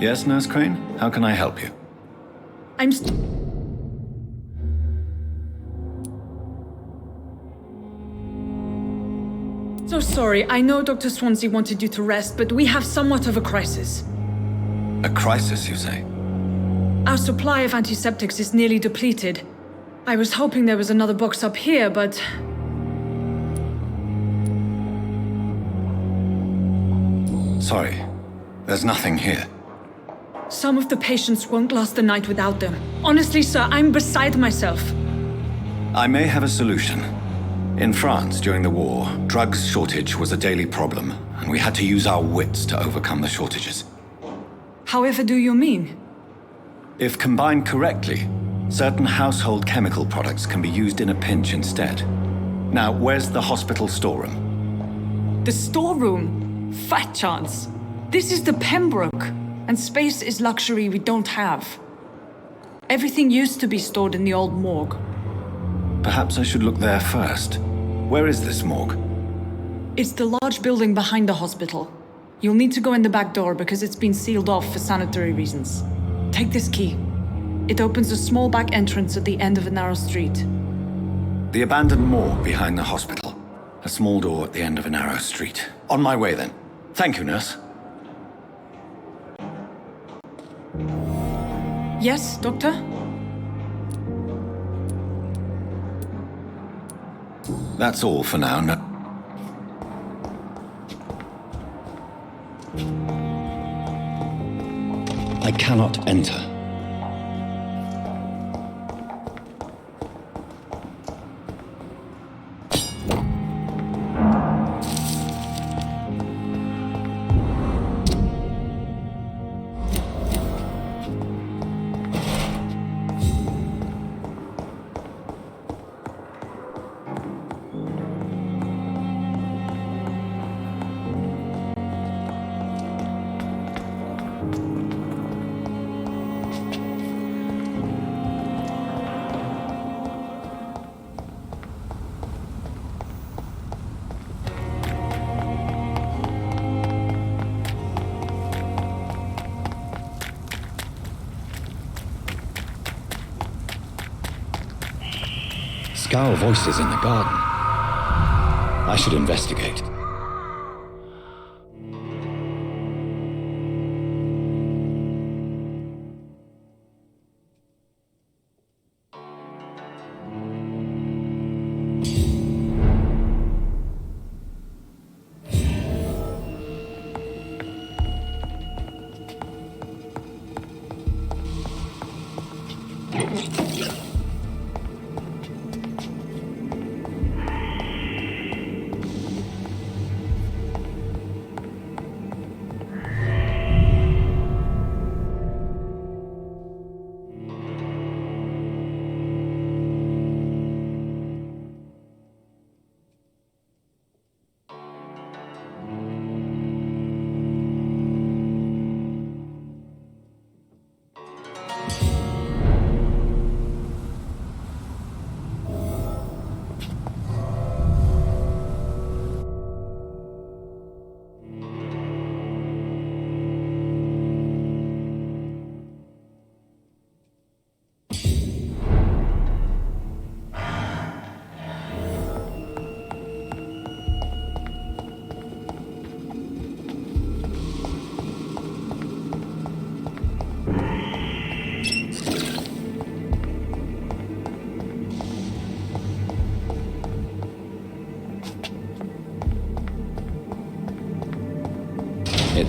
Yes, Nurse Crane? How can I help you? I'm so sorry. I know Dr. Swansea wanted you to rest, but we have somewhat of a crisis. A crisis, you say? Our supply of antiseptics is nearly depleted. I was hoping there was another box up here, but... Sorry. There's nothing here. Some of the patients won't last the night without them. Honestly, sir, I'm beside myself. I may have a solution. In France, during the war, drugs shortage was a daily problem, and we had to use our wits to overcome the shortages. However do you mean? If combined correctly, certain household chemical products can be used in a pinch instead. Now, where's the hospital storeroom? The storeroom? Fat chance. This is the Pembroke, and space is luxury we don't have. Everything used to be stored in the old morgue. Perhaps I should look there first. Where is this morgue? It's the large building behind the hospital. You'll need to go in the back door because it's been sealed off for sanitary reasons. Take this key. It opens a small back entrance at the end of a narrow street. The abandoned morgue behind the hospital. A small door at the end of a narrow street. On my way then. Thank you, nurse. Yes, Doctor? That's all for now. No. I cannot enter. Scowl voices in the garden. I should investigate.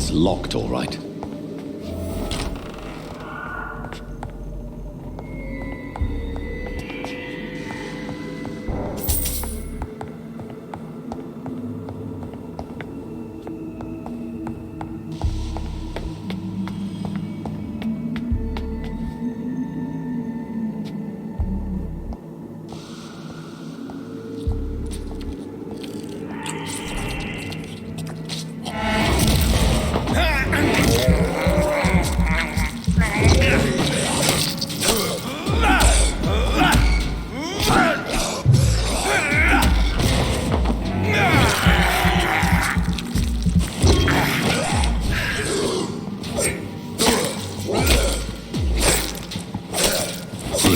It's locked, all right.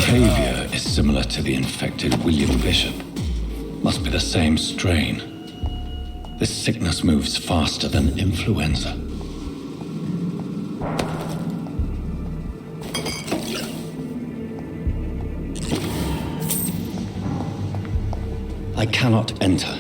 Behavior is similar to the infected William Bishop. Must be the same strain. This sickness moves faster than influenza. I cannot enter.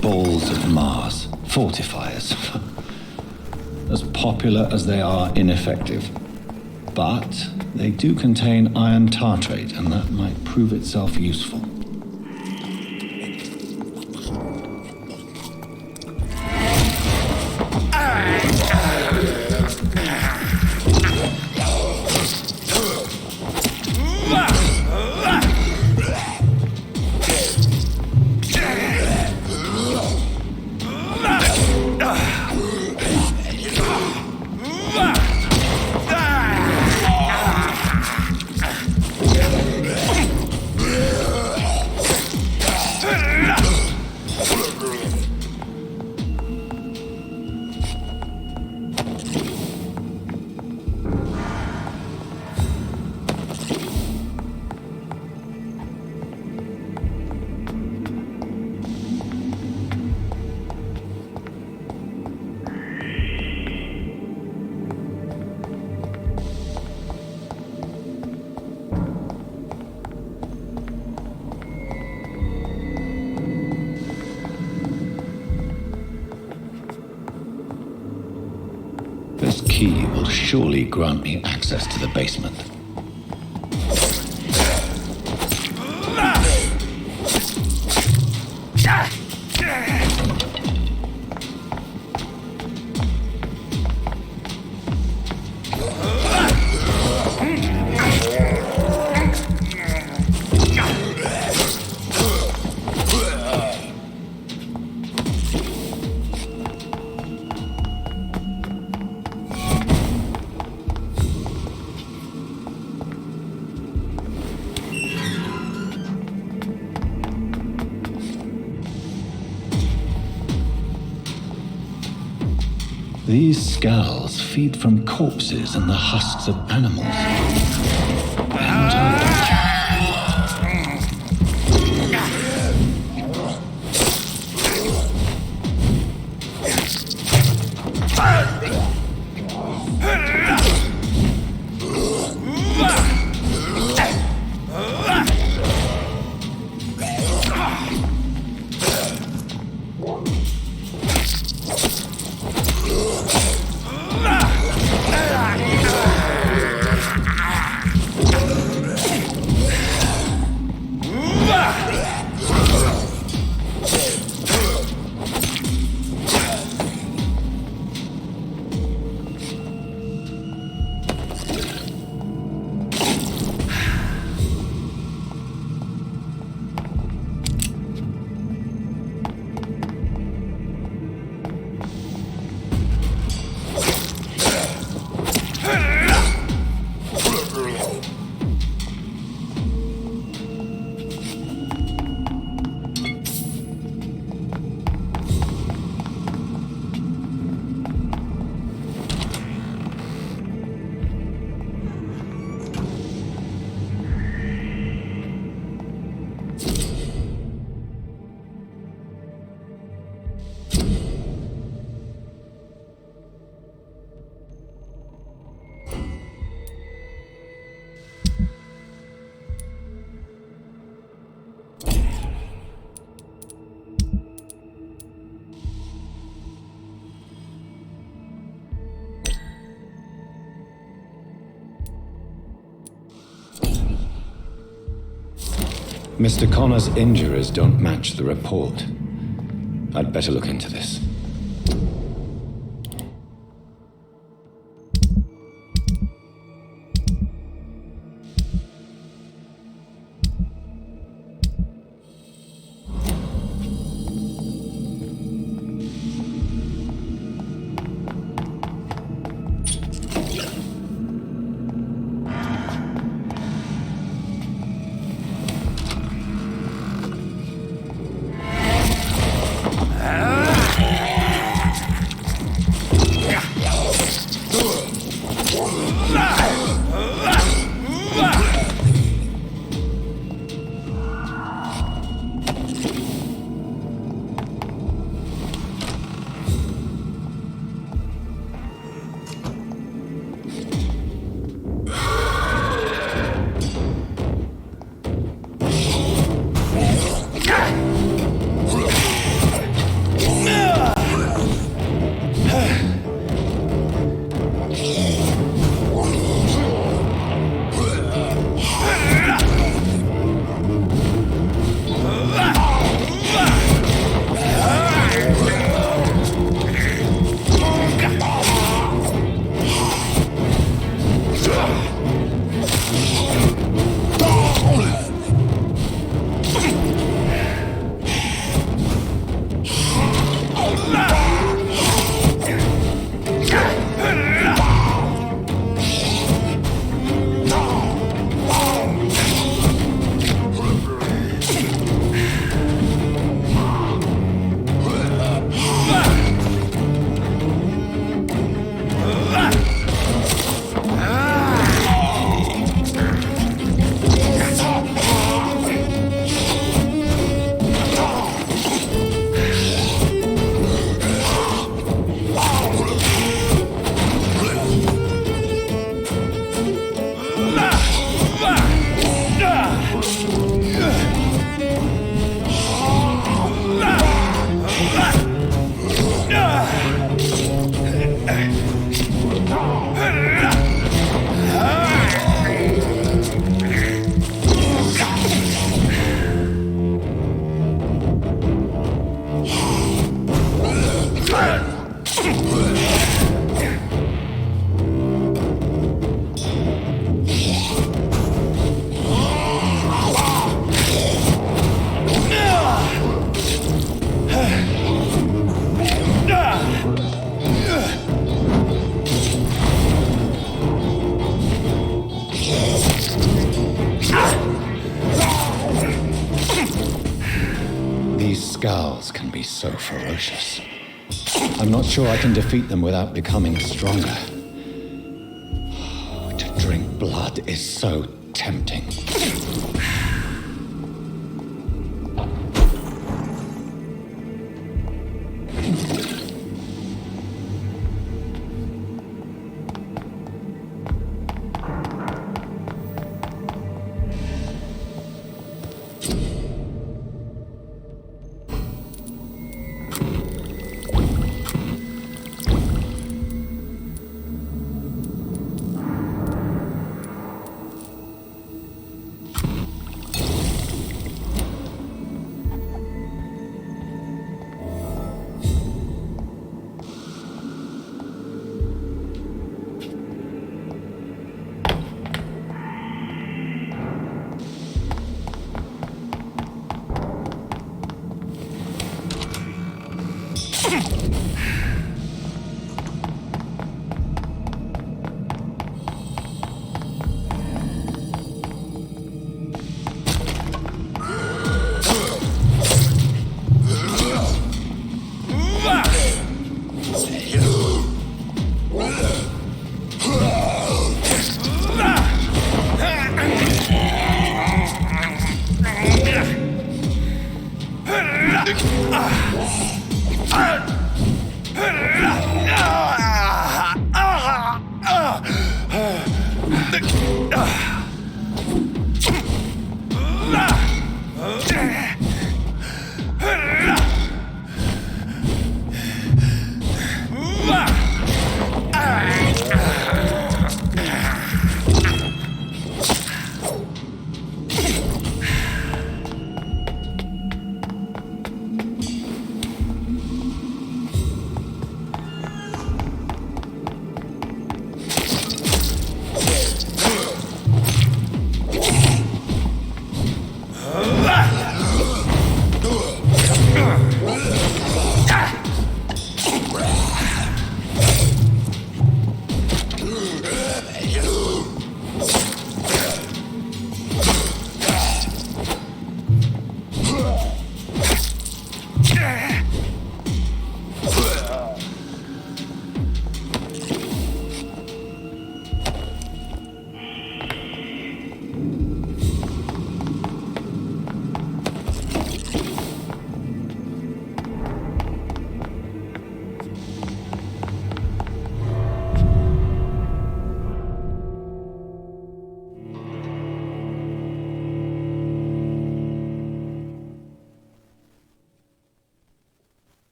Balls of Mars, fortifiers. As popular as they are ineffective. But they do contain iron tartrate, and that might prove itself useful. This key will surely grant me access to the basement. These skulls feed from corpses and the husks of animals. Mr. Connor's injuries don't match the report. I'd better look into this. Scowls can be so ferocious. I'm not sure I can defeat them without becoming stronger. To drink blood is so tempting.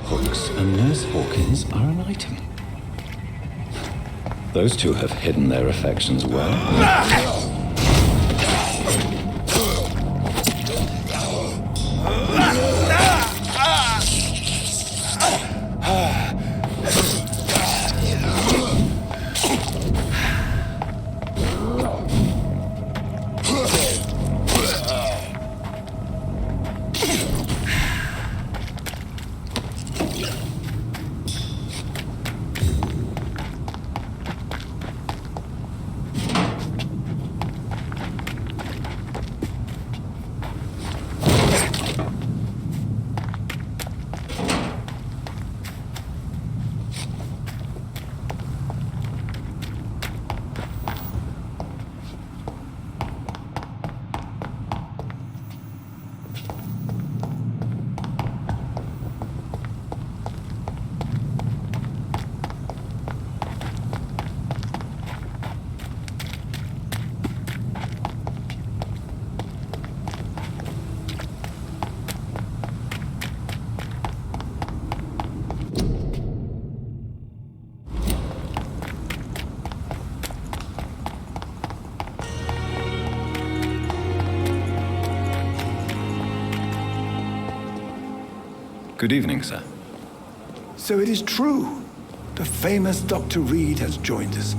Hooks and Nurse Hawkins are an item. Those two have hidden their affections well. Good evening, sir. So it is true. The famous Dr. Reed has joined us.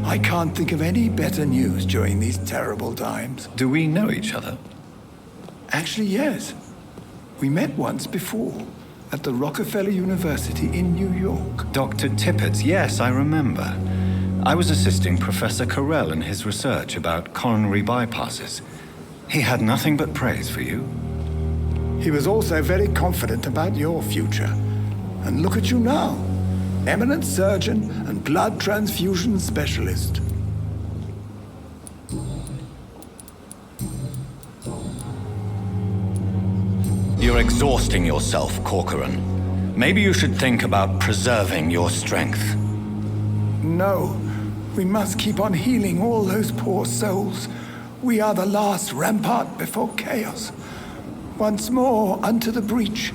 I can't think of any better news during these terrible times. Do we know each other? Actually, yes. We met once before at the Rockefeller University in New York. Dr. Tippett, yes, I remember. I was assisting Professor Carell in his research about coronary bypasses. He had nothing but praise for you. He was also very confident about your future. And look at you now. Eminent surgeon and blood transfusion specialist. You're exhausting yourself, Corcoran. Maybe you should think about preserving your strength. No, we must keep on healing all those poor souls. We are the last rampart before chaos. Once more, unto the breach.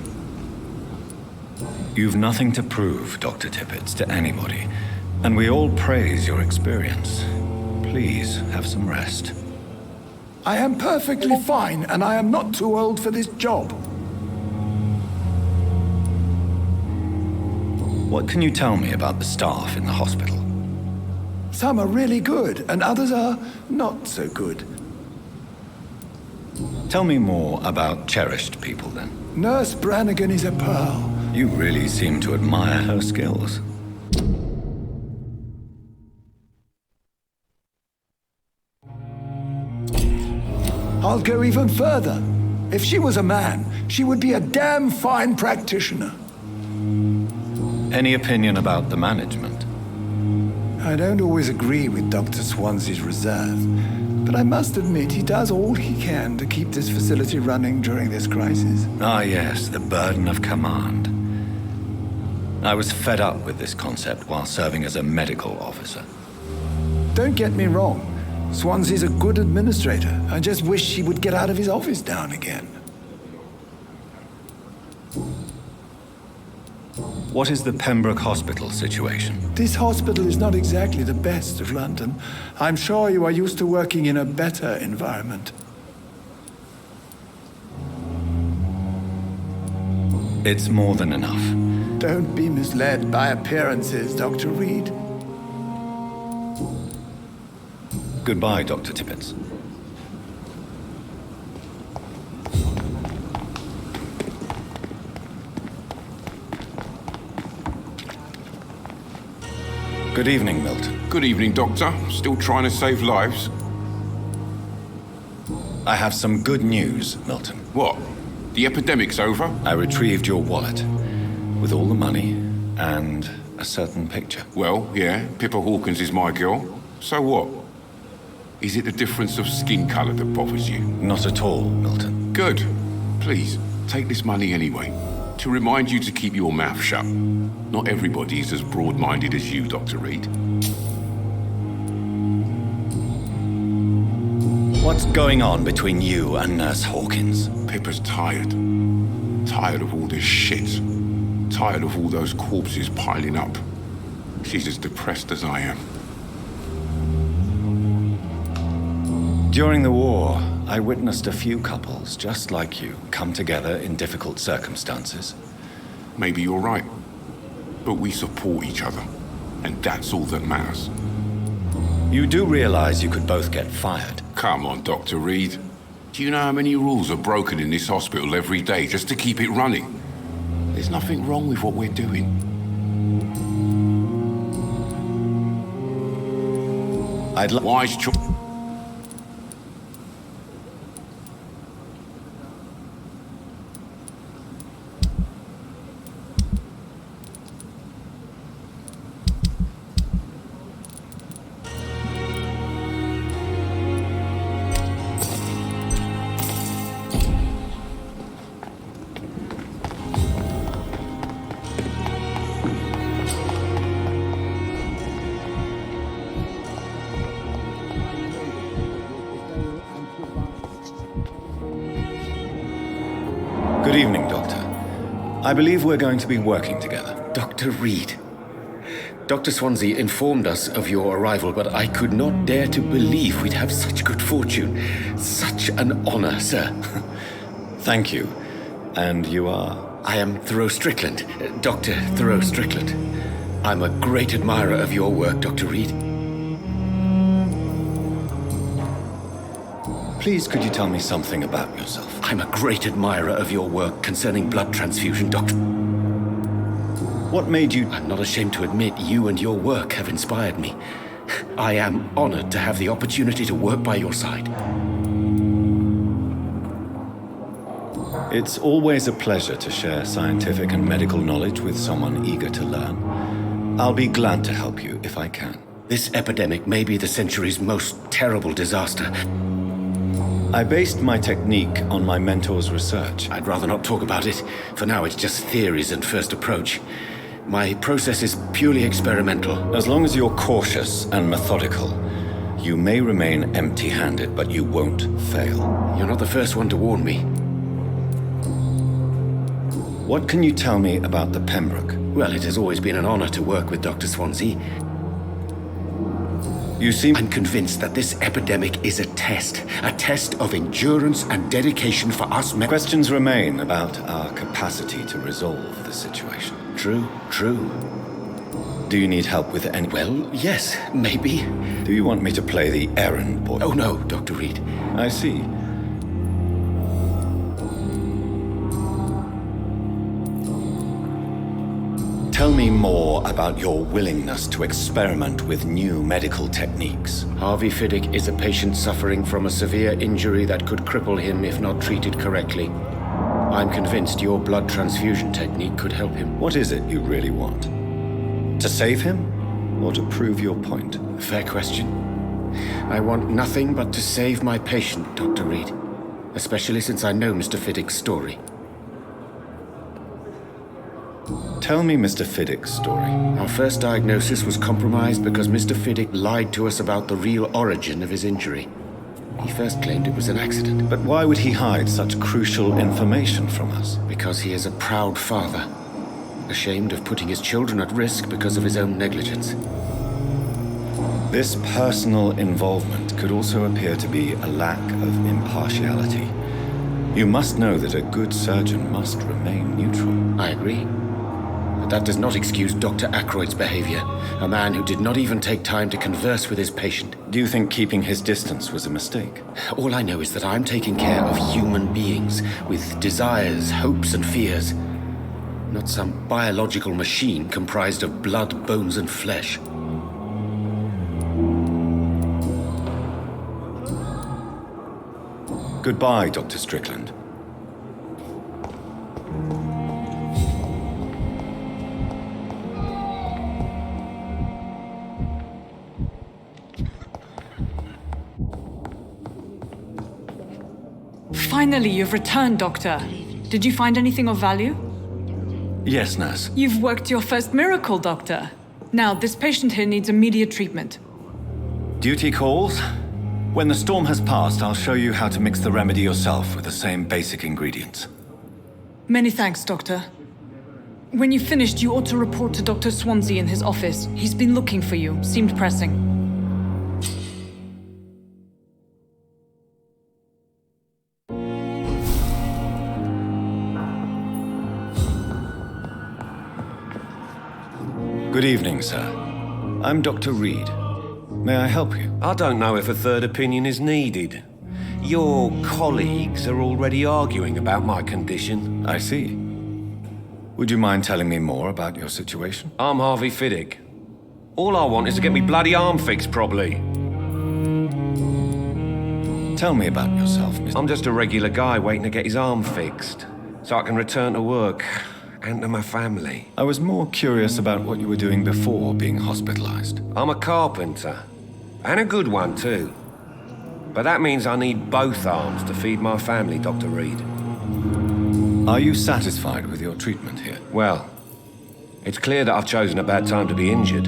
You've nothing to prove, Dr. Tippett, to anybody, and we all praise your experience. Please have some rest. I am perfectly fine, and I am not too old for this job. What can you tell me about the staff in the hospital? Some are really good, and others are not so good. Tell me more about cherished people, then. Nurse Brannigan is a pearl. You really seem to admire her skills. I'll go even further. If she was a man, she would be a damn fine practitioner. Any opinion about the management? I don't always agree with Dr. Swansea's reserve, but I must admit he does all he can to keep this facility running during this crisis. Ah, yes, the burden of command. I was fed up with this concept while serving as a medical officer. Don't get me wrong. Swansea's a good administrator. I just wish he would get out of his office now and again. What is the Pembroke Hospital situation? This hospital is not exactly the best of London. I'm sure you are used to working in a better environment. It's more than enough. Don't be misled by appearances, Dr. Reed. Goodbye, Dr. Tippett. Good evening, Milton. Good evening, Doctor. Still trying to save lives? I have some good news, Milton. What? The epidemic's over? I retrieved your wallet with all the money and a certain picture. Well, yeah, Pippa Hawkins is my girl. So what? Is it the difference of skin colour that bothers you? Not at all, Milton. Good. Please, take this money anyway. To remind you to keep your mouth shut. Not everybody is as broad-minded as you, Dr. Reed. What's going on between you and Nurse Hawkins? Pippa's tired. Tired of all this shit. tired of all those corpses piling up. She's as depressed as I am. During the war, I witnessed a few couples just like you come together in difficult circumstances. Maybe you're right. But we support each other. And that's all that matters. You do realize you could both get fired. Come on, Dr. Reed. Do you know how many rules are broken in this hospital every day just to keep it running? There's nothing wrong with what we're doing. Wise choice. Good evening, Doctor. I believe we're going to be working together. Dr. Reed. Dr. Swansea informed us of your arrival, but I could not dare to believe we'd have such good fortune. Such an honor, sir. Thank you. And you are? I am Thoreau Strickland, Dr. Thoreau Strickland. I'm a great admirer of your work, Dr. Reed. Please, could you tell me something about yourself? I'm a great admirer of your work concerning blood transfusion, Doctor. What made you... I'm not ashamed to admit you and your work have inspired me. I am honored to have the opportunity to work by your side. It's always a pleasure to share scientific and medical knowledge with someone eager to learn. I'll be glad to help you if I can. This epidemic may be the century's most terrible disaster. I based my technique on my mentor's research. I'd rather not talk about it. For now, it's just theories and first approach. My process is purely experimental. As long as you're cautious and methodical, you may remain empty-handed, but you won't fail. You're not the first one to warn me. What can you tell me about the Pembroke? Well, it has always been an honor to work with Dr. Swansea. You seem... I'm convinced that this epidemic is a test of endurance and dedication for us men. Questions remain about our capacity to resolve the situation. True. Do you need help with any... Well, yes, maybe. Do you want me to play the errand boy? Oh, no, Dr. Reed. I see. Tell me more about your willingness to experiment with new medical techniques. Harvey Fiddick is a patient suffering from a severe injury that could cripple him if not treated correctly. I'm convinced your blood transfusion technique could help him. What is it you really want? To save him, or to prove your point? Fair question. I want nothing but to save my patient, Dr. Reed. Especially since I know Mr. Fiddick's story. Tell me Mr. Fiddick's story. Our first diagnosis was compromised because Mr. Fiddick lied to us about the real origin of his injury. He first claimed it was an accident. But why would he hide such crucial information from us? Because he is a proud father, ashamed of putting his children at risk because of his own negligence. This personal involvement could also appear to be a lack of impartiality. You must know that a good surgeon must remain neutral. I agree. But that does not excuse Dr. Ackroyd's behavior, a man who did not even take time to converse with his patient. Do you think keeping his distance was a mistake? All I know is that I'm taking care of human beings with desires, hopes, and fears. Not some biological machine comprised of blood, bones, and flesh. Goodbye, Dr. Strickland. Finally, you've returned, Doctor. Did you find anything of value? Yes, nurse. You've worked your first miracle, Doctor. Now, this patient here needs immediate treatment. Duty calls. When the storm has passed, I'll show you how to mix the remedy yourself with the same basic ingredients. Many thanks, Doctor. When you've finished, you ought to report to Dr. Swansea in his office. He's been looking for you. Seemed pressing. Good evening, sir. I'm Dr. Reed. May I help you? I don't know if a third opinion is needed. Your colleagues are already arguing about my condition. I see. Would you mind telling me more about your situation? I'm Harvey Fiddick. All I want is to get me bloody arm fixed properly. Tell me about yourself, Mr. I'm just a regular guy waiting to get his arm fixed, so I can return to work and to my family. I was more curious about what you were doing before being hospitalized. I'm a carpenter, and a good one too. But that means I need both arms to feed my family, Dr. Reed. Are you satisfied with your treatment here? Well, it's clear that I've chosen a bad time to be injured.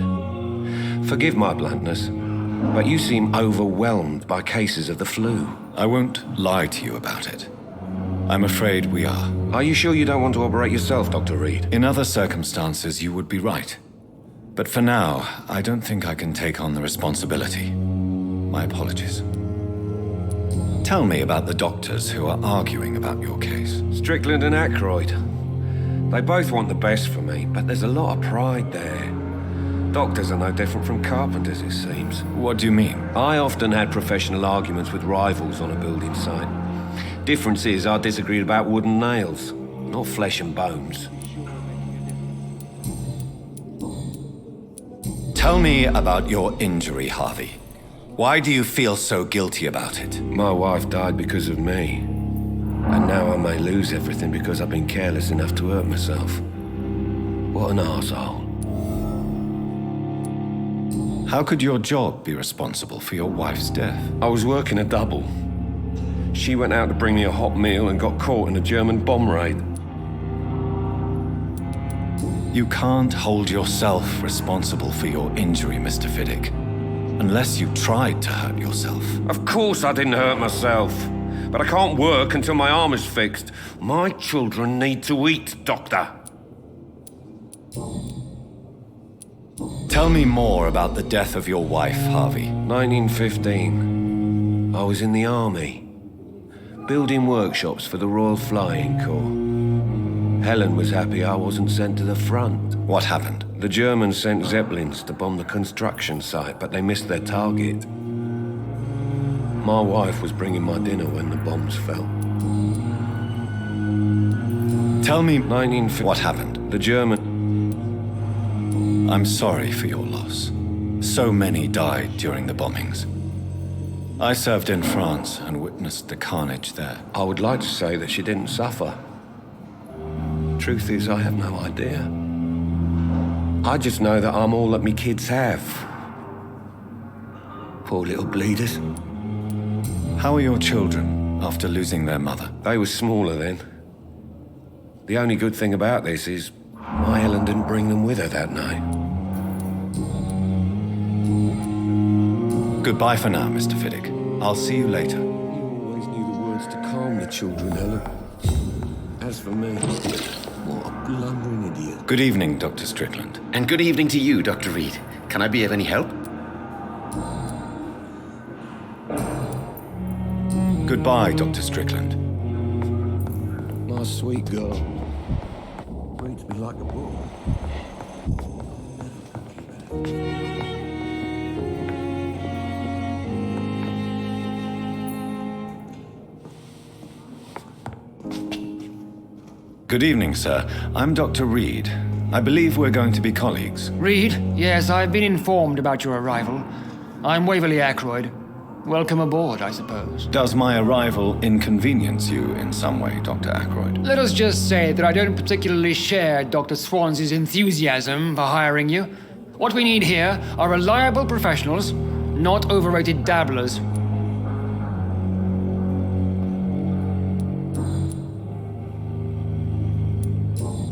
Forgive my bluntness, but you seem overwhelmed by cases of the flu. I won't lie to you about it. I'm afraid we are. Are you sure you don't want to operate yourself, Dr. Reed? In other circumstances, you would be right. But for now, I don't think I can take on the responsibility. My apologies. Tell me about the doctors who are arguing about your case. Strickland and Aykroyd. They both want the best for me, but there's a lot of pride there. Doctors are no different from carpenters, it seems. What do you mean? I often had professional arguments with rivals on a building site. Difference is, I disagreed about wooden nails, not flesh and bones. Tell me about your injury, Harvey. Why do you feel so guilty about it? My wife died because of me. And now I may lose everything because I've been careless enough to hurt myself. What an arsehole. How could your job be responsible for your wife's death? I was working a double. She went out to bring me a hot meal and got caught in a German bomb raid. You can't hold yourself responsible for your injury, Mr. Fiddick. Unless you tried to hurt yourself. Of course I didn't hurt myself. But I can't work until my arm is fixed. My children need to eat, Doctor. Tell me more about the death of your wife, Harvey. 1915. I was in the army. Building workshops for the Royal Flying Corps. Helen was happy I wasn't sent to the front. What happened? The Germans sent Zeppelins to bomb the construction site, but they missed their target. My wife was bringing my dinner when the bombs fell. Tell me What happened? The German... I'm sorry for your loss. So many died during the bombings. I served in France and witnessed the carnage there. I would like to say that she didn't suffer. Truth is, I have no idea. I just know that I'm all that me kids have. Poor little bleeders. How are your children after losing their mother? They were smaller then. The only good thing about this is my Helen didn't bring them with her that night. Goodbye for now, Mr. Fiddick. I'll see you later. You always knew the words to calm the children, Helen. As for me, what a blundering idiot. Good evening, Dr. Strickland. And good evening to you, Dr. Reed. Can I be of any help? Goodbye, Dr. Strickland. My sweet girl. Treats me like a bull. Good evening, sir. I'm Dr. Reed. I believe we're going to be colleagues. Reed? Yes, I've been informed about your arrival. I'm Waverly Aykroyd. Welcome aboard, I suppose. Does my arrival inconvenience you in some way, Dr. Aykroyd? Let us just say that I don't particularly share Dr. Swansea's enthusiasm for hiring you. What we need here are reliable professionals, not overrated dabblers.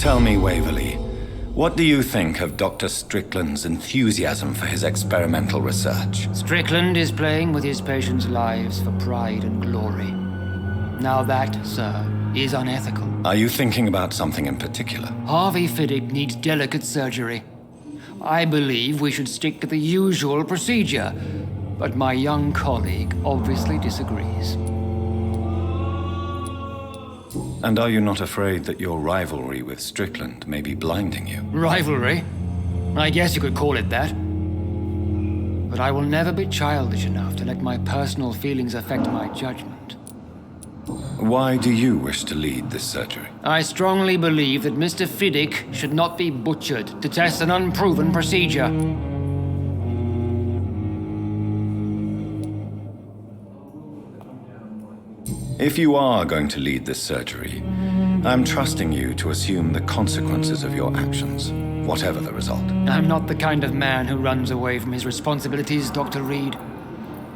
Tell me, Waverly, what do you think of Dr. Strickland's enthusiasm for his experimental research? Strickland is playing with his patients' lives for pride and glory. Now that, sir, is unethical. Are you thinking about something in particular? Harvey Fiddick needs delicate surgery. I believe we should stick to the usual procedure, but my young colleague obviously disagrees. And are you not afraid that your rivalry with Strickland may be blinding you? Rivalry? I guess you could call it that. But I will never be childish enough to let my personal feelings affect my judgment. Why do you wish to lead this surgery? I strongly believe that Mr. Fiddick should not be butchered to test an unproven procedure. If you are going to lead this surgery, I'm trusting you to assume the consequences of your actions, whatever the result. I'm not the kind of man who runs away from his responsibilities, Dr. Reed.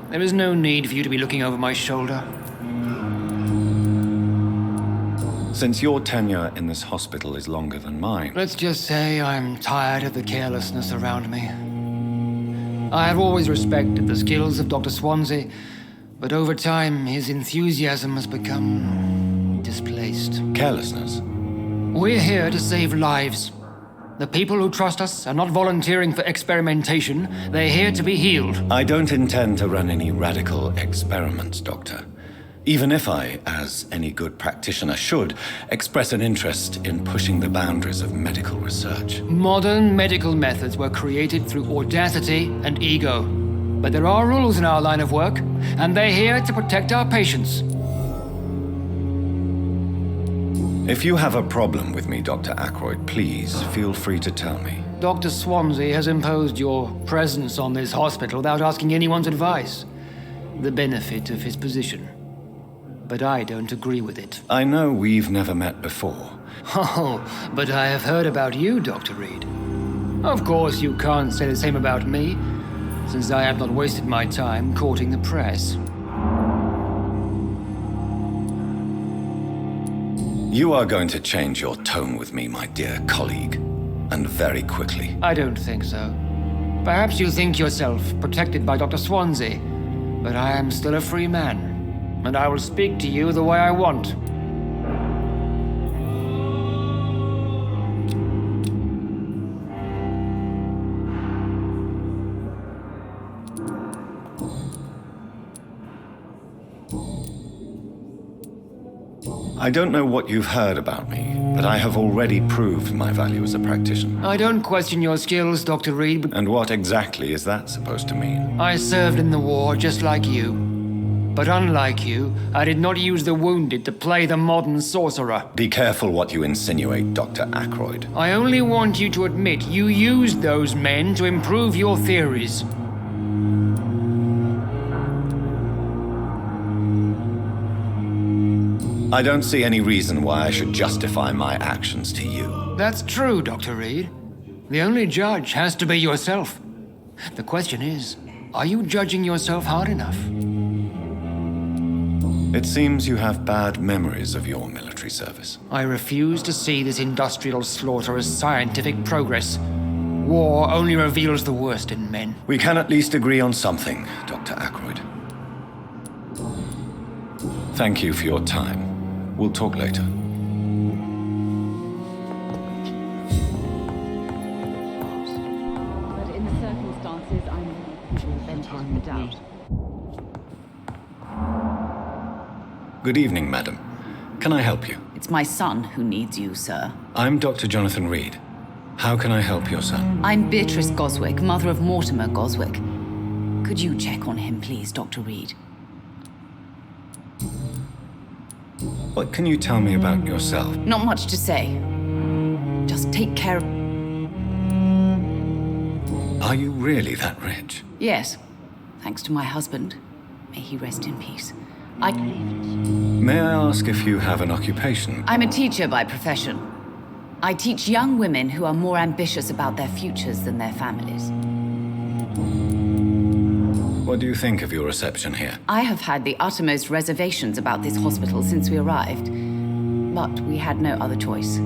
There is no need for you to be looking over my shoulder. Since your tenure in this hospital is longer than mine, Let's just say I'm tired of the carelessness around me. I have always respected the skills of Dr. Swansea, but over time his enthusiasm has become displaced. carelessness. We're here to save lives. The people who trust us are not volunteering for experimentation. They're here to be healed. I don't intend to run any radical experiments, Doctor. Even if I, as any good practitioner should, express an interest in pushing the boundaries of medical research. Modern medical methods were created through audacity and ego. But there are rules in our line of work, and they're here to protect our patients. If you have a problem with me, Dr. Ackroyd, please feel free to tell me. Dr. Swansea has imposed your presence on this hospital without asking anyone's advice. The benefit of his position. But I don't agree with it. I know we've never met before. Oh, but I have heard about you, Dr. Reed. Of course, you can't say the same about me, since I have not wasted my time courting the press. You are going to change your tone with me, my dear colleague, and very quickly. I don't think so. Perhaps you think yourself protected by Dr. Swansea, but I am still a free man, and I will speak to you the way I want. I don't know what you've heard about me, but I have already proved my value as a practitioner. I don't question your skills, Dr. Reed, but And what exactly is that supposed to mean? I served in the war just like you. But unlike you, I did not use the wounded to play the modern sorcerer. Be careful what you insinuate, Dr. Ackroyd. I only want you to admit you used those men to improve your theories. I don't see any reason why I should justify my actions to you. That's true, Dr. Reed. The only judge has to be yourself. The question is, are you judging yourself hard enough? It seems you have bad memories of your military service. I refuse to see this industrial slaughter as scientific progress. War only reveals the worst in men. We can at least agree on something, Dr. Ackroyd. Thank you for your time. We'll talk later. But in the circumstances, I'm bent on doubt. Good evening, madam. Can I help you? It's my son who needs you, sir. I'm Dr. Jonathan Reed. How can I help your son? I'm Beatrice Goswick, mother of Mortimer Goswick. Could you check on him, please, Dr. Reed? What can you tell me about yourself? Not much to say. Just take care of... Are you really that rich? Yes, thanks to my husband. May he rest in peace. May I ask if you have an occupation? I'm a teacher by profession. I teach young women who are more ambitious about their futures than their families. What do you think of your reception here? I have had the uttermost reservations about this hospital since we arrived. But we had no other choice,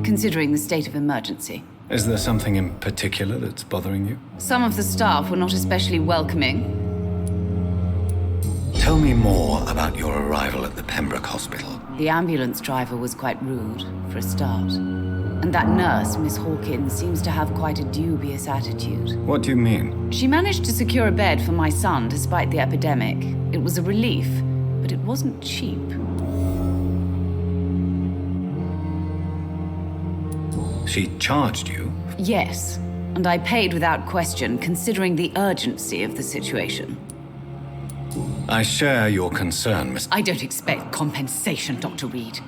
considering the state of emergency. Is there something in particular that's bothering you? Some of the staff were not especially welcoming. Tell me more about your arrival at the Pembroke Hospital. The ambulance driver was quite rude, for a start. And that nurse, Miss Hawkins, seems to have quite a dubious attitude. What do you mean? She managed to secure a bed for my son despite the epidemic. It was a relief, but it wasn't cheap. She charged you? Yes, and I paid without question, considering the urgency of the situation. I share your concern, Miss... I don't expect compensation, Dr. Reed.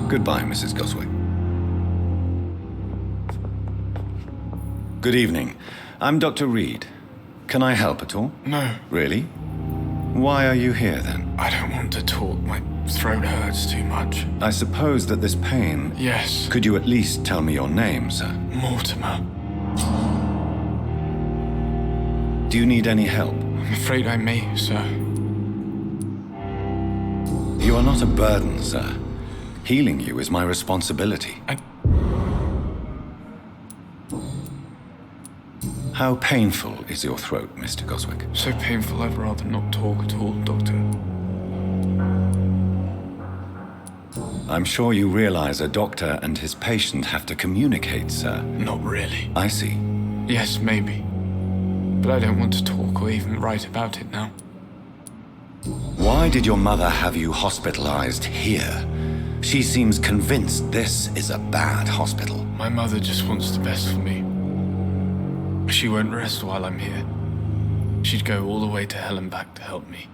Goodbye, Mrs. Goswick. Good evening. I'm Dr. Reed. Can I help at all? No, Really? Why are you here, then? I don't want to talk. My throat hurts too much. I suppose that this pain... Yes, Could you at least tell me your name, sir? Mortimer. Do you need any help? I'm afraid I may, sir. You are not a burden, sir. Healing you is my responsibility. How painful is your throat, Mr. Goswick? So painful I'd rather not talk at all, Doctor. I'm sure you realize a doctor and his patient have to communicate, sir. Not really. I see. Yes, maybe. But I don't want to talk or even write about it now. Why did your mother have you hospitalized here? She seems convinced this is a bad hospital. My mother just wants the best for me. She won't rest while I'm here. She'd go all the way to hell and back to help me.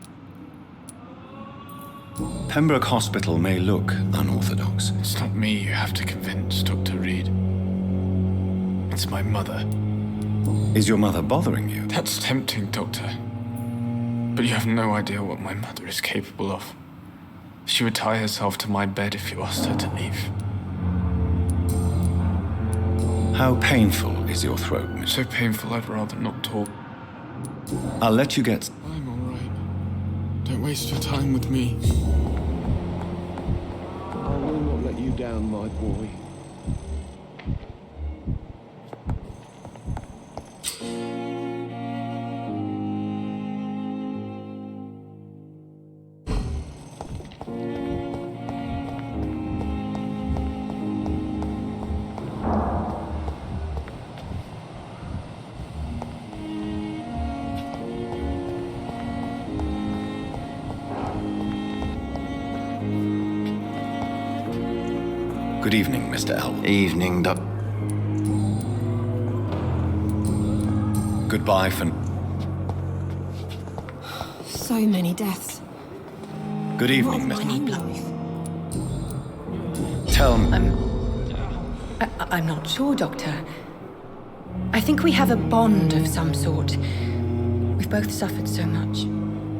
Pembroke Hospital may look unorthodox. It's not me you have to convince, Dr. Reed. It's my mother. Is your mother bothering you? That's tempting, Doctor. But you have no idea what my mother is capable of. She would tie herself to my bed if you asked her to leave. How painful is your throat, Miss? So painful I'd rather not talk. I'll let you get... I'm all right. Don't waste your time with me. I will not let you down, my boy. Good evening, Mr. Elwood. Evening, Doc. Goodbye for... So many deaths. Good evening, What Miss... have I with? Tell me... I'm not sure, Doctor. I think we have a bond of some sort. We've both suffered so much.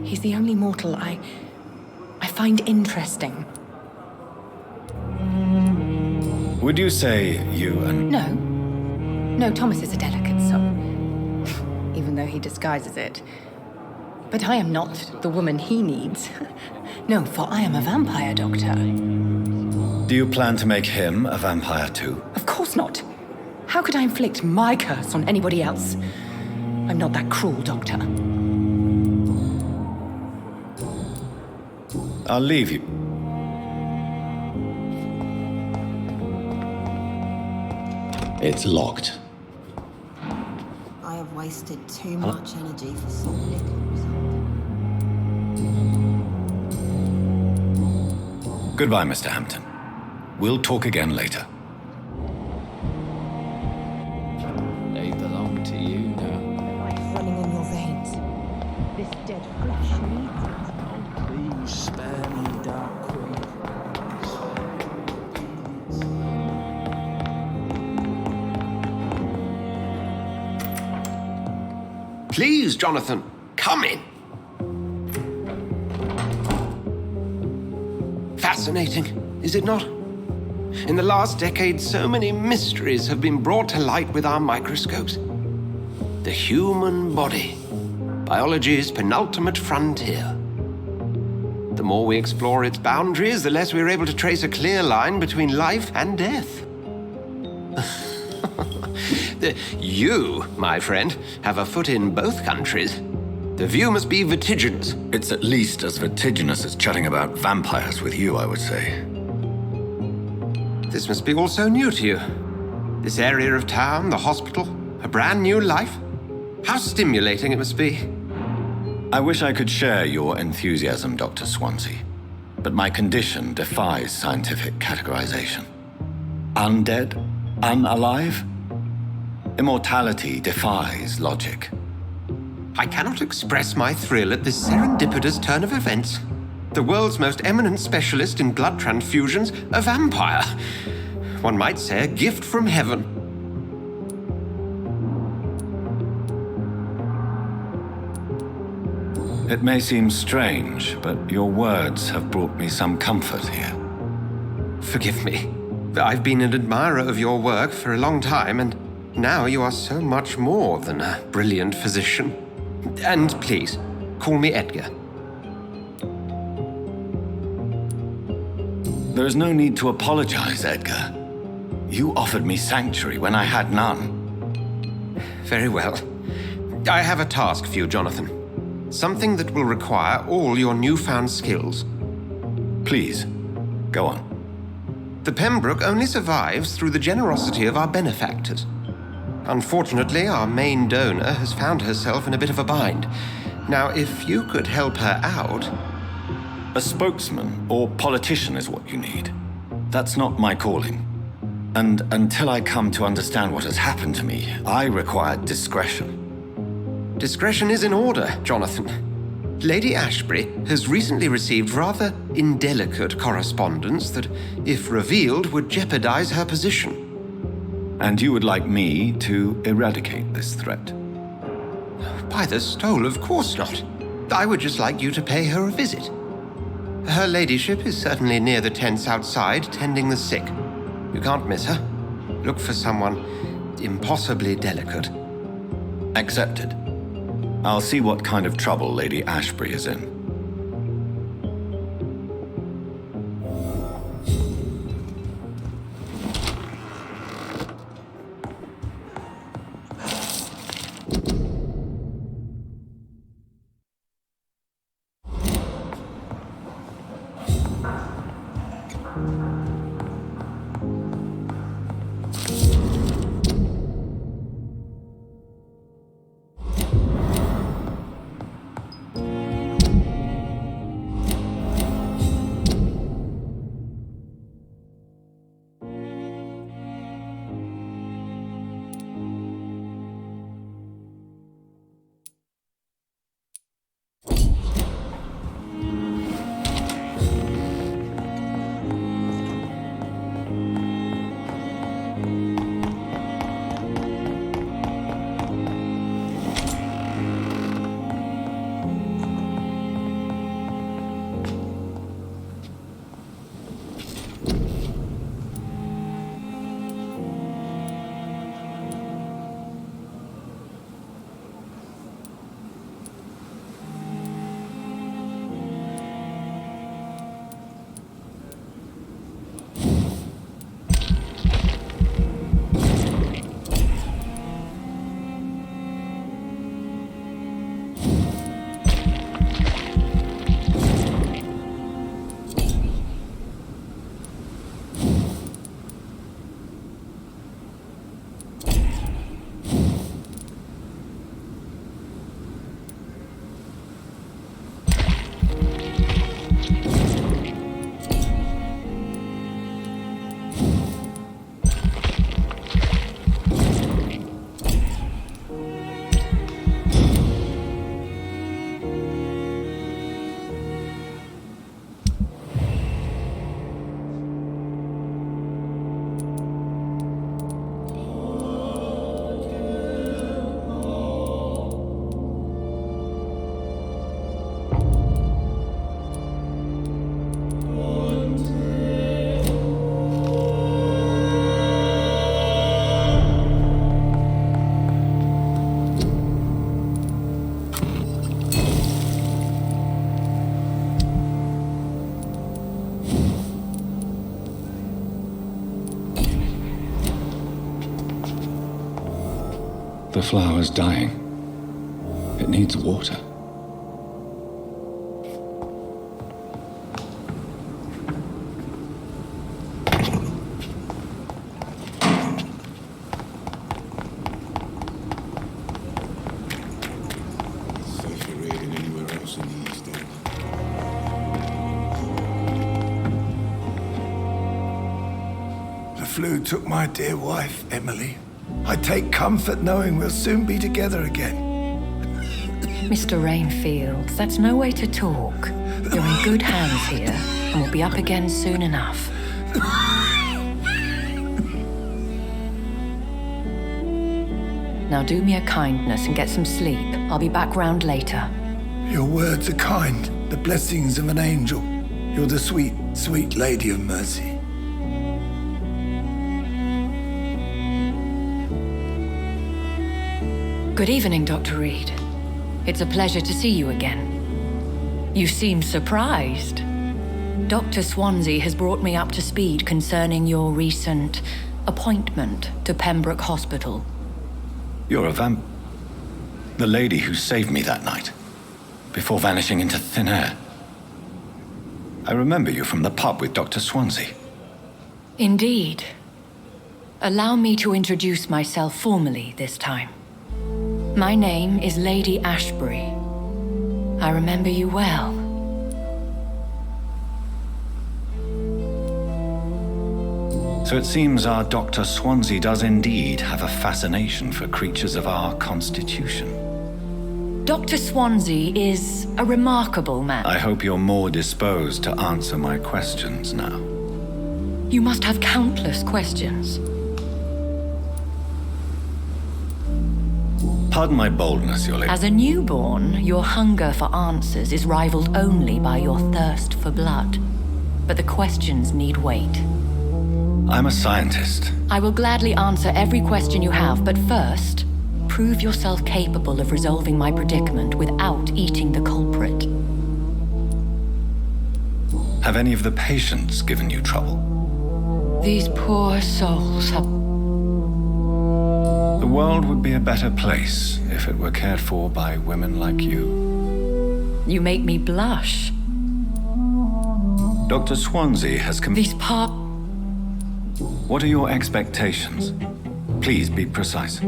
He's the only mortal I find interesting. Would you say you and... No. No, Thomas is a delicate soul. Even though he disguises it. But I am not the woman he needs. No, for I am a vampire, Doctor. Do you plan to make him a vampire too? Of course not. How could I inflict my curse on anybody else? I'm not that cruel, Doctor. I'll leave you. It's locked. I have wasted too much energy for so little result. Goodbye, Mr. Hampton. We'll talk again later. They belong to you now. Life running in your veins. This dead flesh needs it. Oh, please spare me, Dark Queen. Please, Jonathan, come in. Fascinating, is it not? In the last decade, so many mysteries have been brought to light with our microscopes. The human body, biology's penultimate frontier. The more we explore its boundaries, the less we're able to trace a clear line between life and death. You, my friend, have a foot in both countries. The view must be vertiginous. It's at least as vertiginous as chatting about vampires with you, I would say. This must be all so new to you. This area of town, the hospital, a brand new life. How stimulating it must be. I wish I could share your enthusiasm, Dr. Swansea, but my condition defies scientific categorization. Undead? Unalive? Immortality defies logic. I cannot express my thrill at this serendipitous turn of events. The world's most eminent specialist in blood transfusions, a vampire. One might say a gift from heaven. It may seem strange, but your words have brought me some comfort here. Forgive me. I've been an admirer of your work for a long time, and now you are so much more than a brilliant physician. And please, call me Edgar. There is no need to apologize, Edgar. You offered me sanctuary when I had none. Very well. I have a task for you, Jonathan. Something that will require all your newfound skills. Please, go on. The Pembroke only survives through the generosity of our benefactors. Unfortunately, our main donor has found herself in a bit of a bind. Now, if you could help her out... A spokesman or politician is what you need. That's not my calling. And until I come to understand what has happened to me, I require discretion. Discretion is in order, Jonathan. Lady Ashbury has recently received rather indelicate correspondence that, if revealed, would jeopardize her position. And you would like me to eradicate this threat? By the stole, of course not. I would just like you to pay her a visit. Her ladyship is certainly near the tents outside, tending the sick. You can't miss her. Look for someone impossibly delicate. Accepted. I'll see what kind of trouble Lady Ashbury is in. The flower's dying. It needs water. Safer here than anywhere else in the East End. The flu took my dear wife, Emily. I take comfort knowing we'll soon be together again. Mr. Rainfield, that's no way to talk. You're in good hands here, and we'll be up again soon enough. Now do me a kindness and get some sleep. I'll be back round later. Your words are kind, the blessings of an angel. You're the sweet, sweet Lady of Mercy. Good evening, Dr. Reed. It's a pleasure to see you again. You seem surprised. Dr. Swansea has brought me up to speed concerning your recent appointment to Pembroke Hospital. You're a the lady who saved me that night, before vanishing into thin air. I remember you from the pub with Dr. Swansea. Indeed. Allow me to introduce myself formally this time. My name is Lady Ashbury. I remember you well. So it seems our Dr. Swansea does indeed have a fascination for creatures of our constitution. Dr. Swansea is a remarkable man. I hope you're more disposed to answer my questions now. You must have countless questions. Pardon my boldness, Your Lady. As a newborn, your hunger for answers is rivaled only by your thirst for blood. But the questions need wait. I'm a scientist. I will gladly answer every question you have, but first, prove yourself capable of resolving my predicament without eating the culprit. Have any of the patients given you trouble? These poor souls have... The world would be a better place if it were cared for by women like you. You make me blush. Dr. Swansea has These What are your expectations? Please be precise.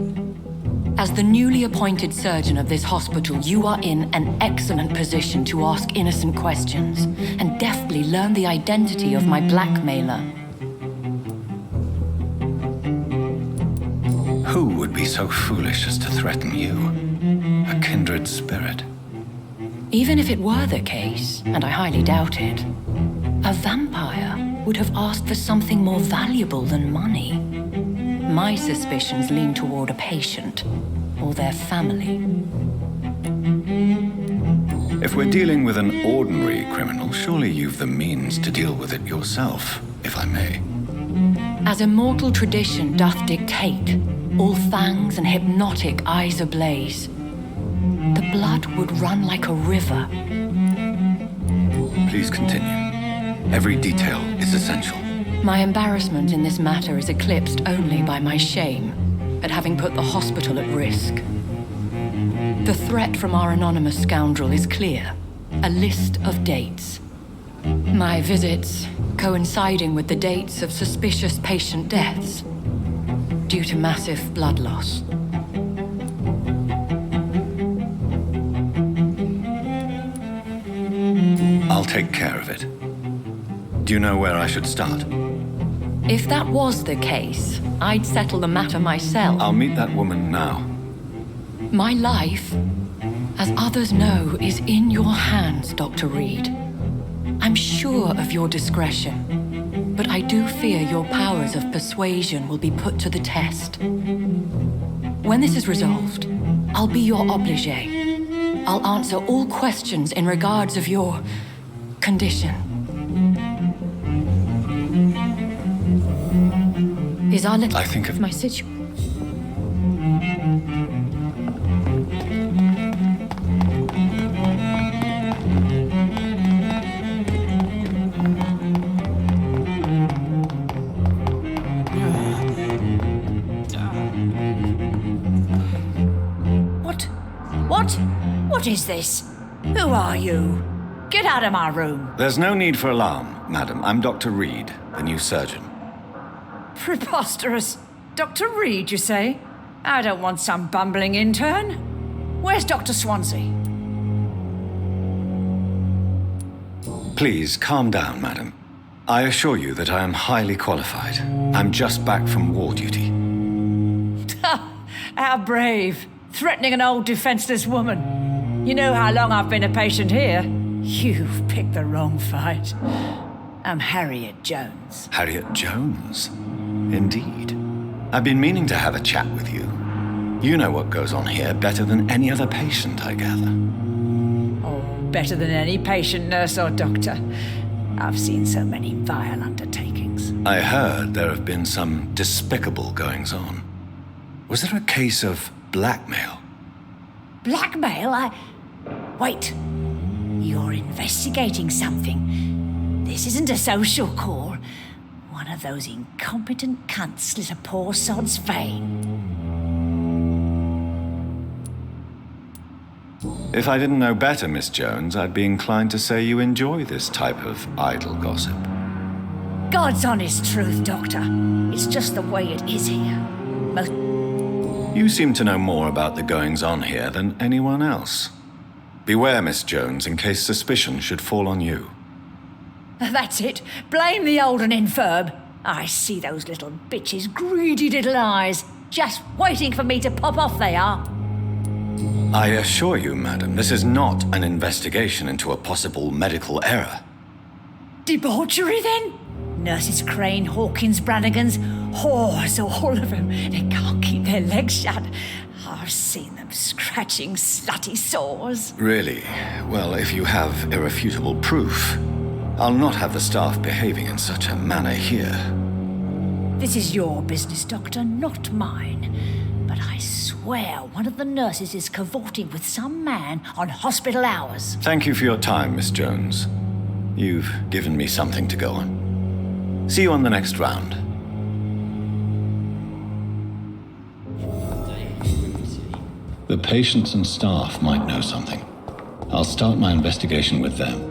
As the newly appointed surgeon of this hospital, you are in an excellent position to ask innocent questions and deftly learn the identity of my blackmailer. Who would be so foolish as to threaten you? A kindred spirit. Even if it were the case, and I highly doubt it, a vampire would have asked for something more valuable than money. My suspicions lean toward a patient or their family. If we're dealing with an ordinary criminal, surely you've the means to deal with it yourself, if I may. As immortal tradition doth dictate, all fangs and hypnotic eyes ablaze, the blood would run like a river. Please continue. Every detail is essential. My embarrassment in this matter is eclipsed only by my shame at having put the hospital at risk. The threat from our anonymous scoundrel is clear. A list of dates. My visits coinciding with the dates of suspicious patient deaths due to massive blood loss. I'll take care of it. Do you know where I should start? If that was the case, I'd settle the matter myself. I'll meet that woman now. My life, as others know, is in your hands, Dr. Reed. I'm sure of your discretion, but I do fear your powers of persuasion will be put to the test. When this is resolved, I'll be your obligé. I'll answer all questions in regards of your condition. Is our little... I think of my situation. What is this? Who are you? Get out of my room. There's no need for alarm, madam. I'm Dr. Reed, the new surgeon. Preposterous. Dr. Reed, you say? I don't want some bumbling intern. Where's Dr. Swansea? Please, calm down, madam. I assure you that I am highly qualified. I'm just back from war duty. How brave. Threatening an old defenseless woman. You know how long I've been a patient here? You've picked the wrong fight. I'm Harriet Jones. Harriet Jones? Indeed. I've been meaning to have a chat with you. You know what goes on here better than any other patient, I gather. Oh, better than any patient, nurse, or doctor. I've seen so many vile undertakings. I heard there have been some despicable goings-on. Was there a case of blackmail? Blackmail? Wait. You're investigating something. This isn't a social call. One of those incompetent cunts slit a poor sod's vein. If I didn't know better, Miss Jones, I'd be inclined to say you enjoy this type of idle gossip. God's honest truth, Doctor. It's just the way it is here. You seem to know more about the goings-on here than anyone else. Beware, Miss Jones, in case suspicion should fall on you. That's it. Blame the old and infirm. I see those little bitches' greedy little eyes. Just waiting for me to pop off, they are. I assure you, madam, this is not an investigation into a possible medical error. Debauchery, then? Nurses Crane, Hawkins, Brannigans, whores, all of them. They can't keep their legs shut. I've seen them scratching slutty sores. Really? Well, if you have irrefutable proof, I'll not have the staff behaving in such a manner here. This is your business, Doctor, not mine. But I swear one of the nurses is cavorting with some man on hospital hours. Thank you for your time, Miss Jones. You've given me something to go on. See you on the next round. The patients and staff might know something. I'll start my investigation with them.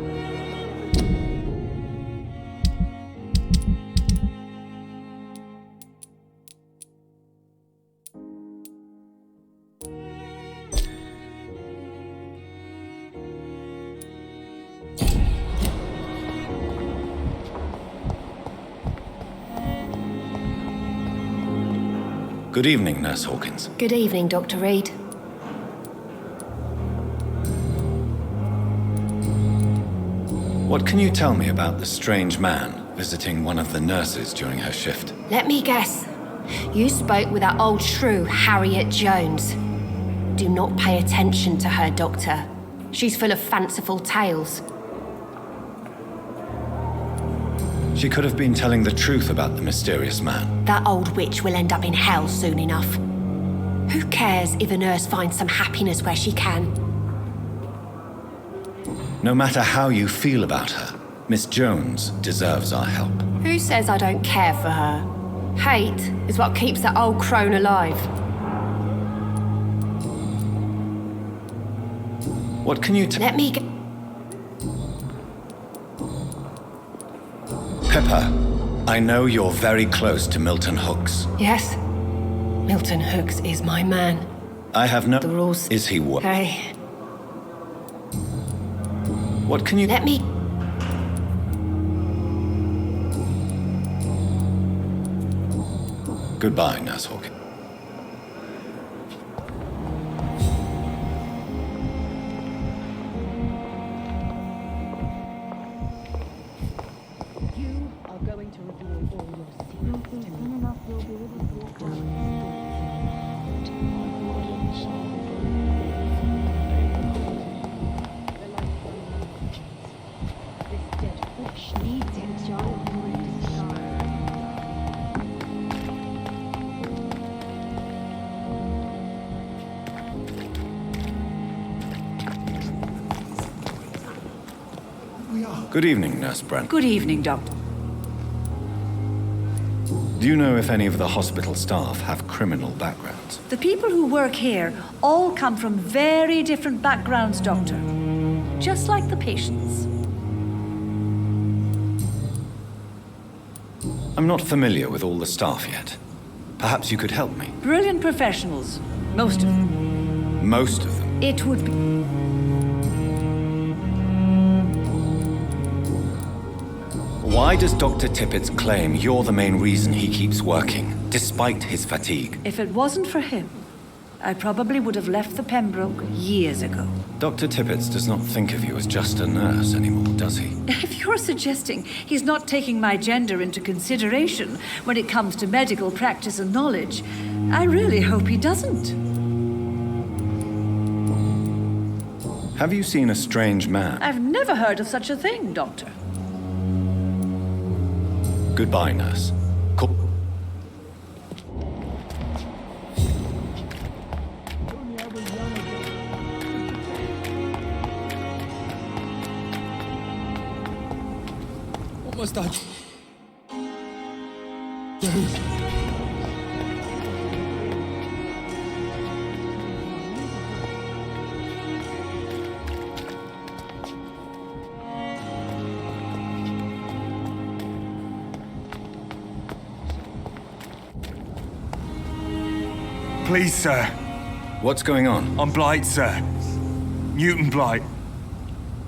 Good evening, Nurse Hawkins. Good evening, Dr. Reed. What can you tell me about the strange man visiting one of the nurses during her shift? Let me guess. You spoke with that old shrew, Harriet Jones. Do not pay attention to her, Doctor. She's full of fanciful tales. She could have been telling the truth about the mysterious man. That old witch will end up in hell soon enough. Who cares if a nurse finds some happiness where she can? No matter how you feel about her, Miss Jones deserves our help. Who says I don't care for her? Hate is what keeps that old crone alive. What can you Let me get... Pepper, I know you're very close to Milton Hooks. Yes? Milton Hooks is my man. I have no... The rules... Is he what? Hey. What can you... Let me... Goodbye, Nurse Hawkins. You are going to reveal all your secrets to me. Enough will be with This dead fish needs his child. Good evening, Nurse Brent. Good evening, Doctor. Do you know if any of the hospital staff have criminal backgrounds? The people who work here all come from very different backgrounds, Doctor. Just like the patients. I'm not familiar with all the staff yet. Perhaps you could help me. Brilliant professionals. Most of them. Most of them? It would be... Why does Dr. Tippett's claim you're the main reason he keeps working, despite his fatigue? If it wasn't for him, I probably would have left the Pembroke years ago. Dr. Tippett does not think of you as just a nurse anymore, does he? If you're suggesting he's not taking my gender into consideration when it comes to medical practice and knowledge, I really hope he doesn't. Have you seen a strange man? I've never heard of such a thing, Doctor. Goodbye, nurse. What must I do? Please, sir. What's going on? I'm Blight, sir. Newton Blight.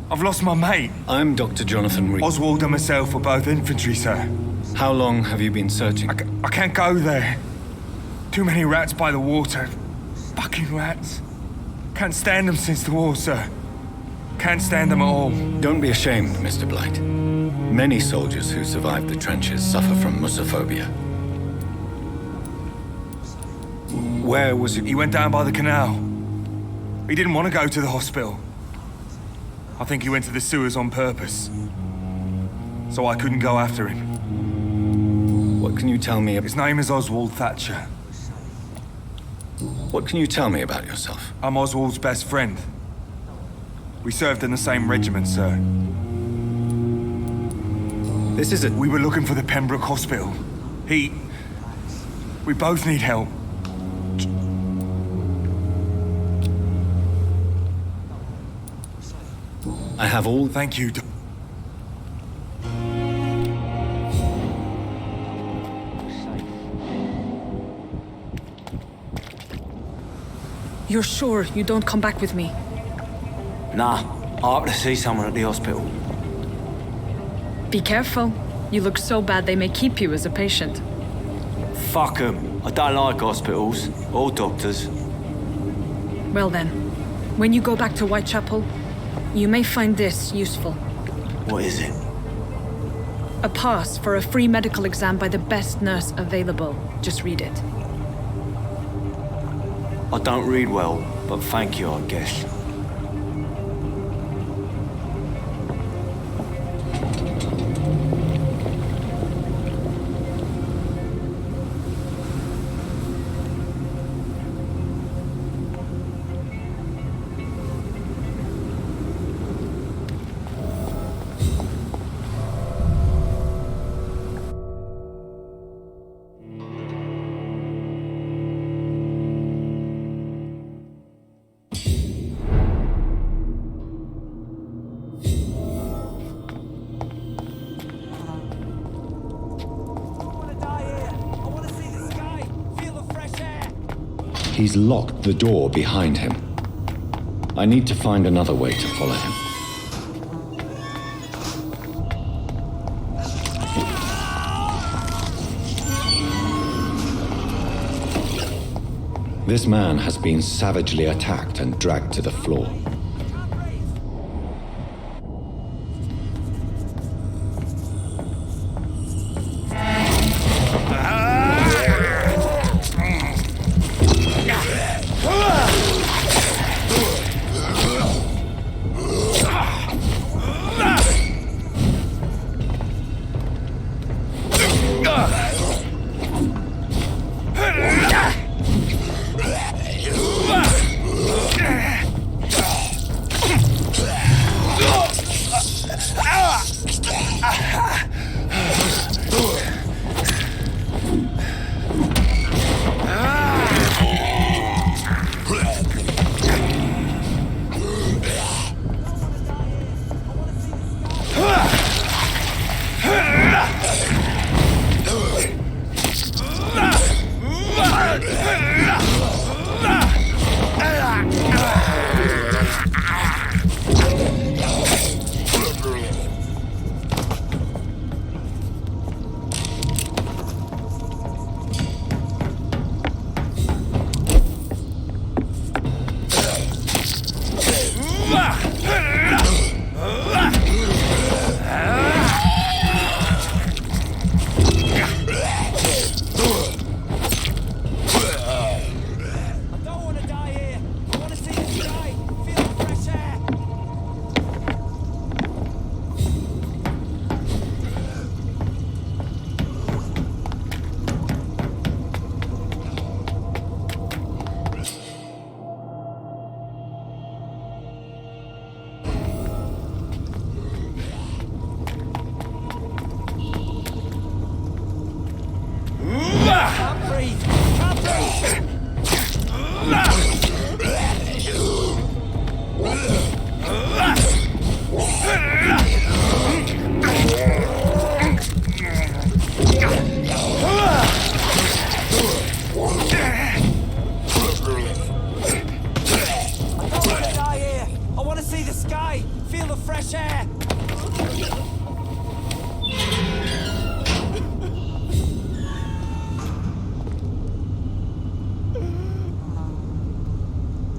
I've lost my mate. I'm Dr. Jonathan Reed. Oswald and myself are both infantry, sir. How long have you been searching? I can't go there. Too many rats by the water. Fucking rats. Can't stand them since the war, sir. Can't stand them at all. Don't be ashamed, Mr. Blight. Many soldiers who survived the trenches suffer from musophobia. Where was he? He went down by the canal. He didn't want to go to the hospital. I think he went to the sewers on purpose. So I couldn't go after him. What can you tell me? His name is Oswald Thatcher. What can you tell me about yourself? I'm Oswald's best friend. We served in the same regiment, sir. This is We were looking for the Pembroke Hospital. We both need help. I have all... Thank you, You're sure you don't come back with me? Nah, I have to see someone at the hospital. Be careful. You look so bad they may keep you as a patient. Fuck 'em. I don't like hospitals or doctors. Well then, when you go back to Whitechapel, you may find this useful. What is it? A pass for a free medical exam by the best nurse available. Just read it. I don't read well, but thank you, I guess. He's locked the door behind him. I need to find another way to follow him. This man has been savagely attacked and dragged to the floor.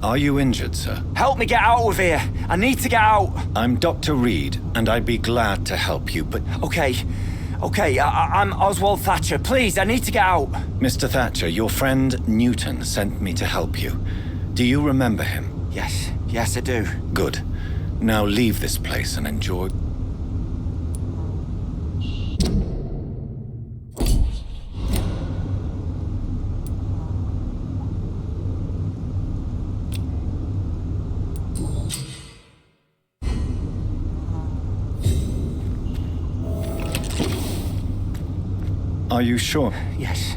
Are you injured, sir? Help me get out of here. I need to get out. I'm Dr. Reed, and I'd be glad to help you, but... Okay, I'm Oswald Thatcher. Please, I need to get out. Mr. Thatcher, your friend Newton sent me to help you. Do you remember him? Yes, I do. Good. Now leave this place and enjoy... Are you sure? Yes.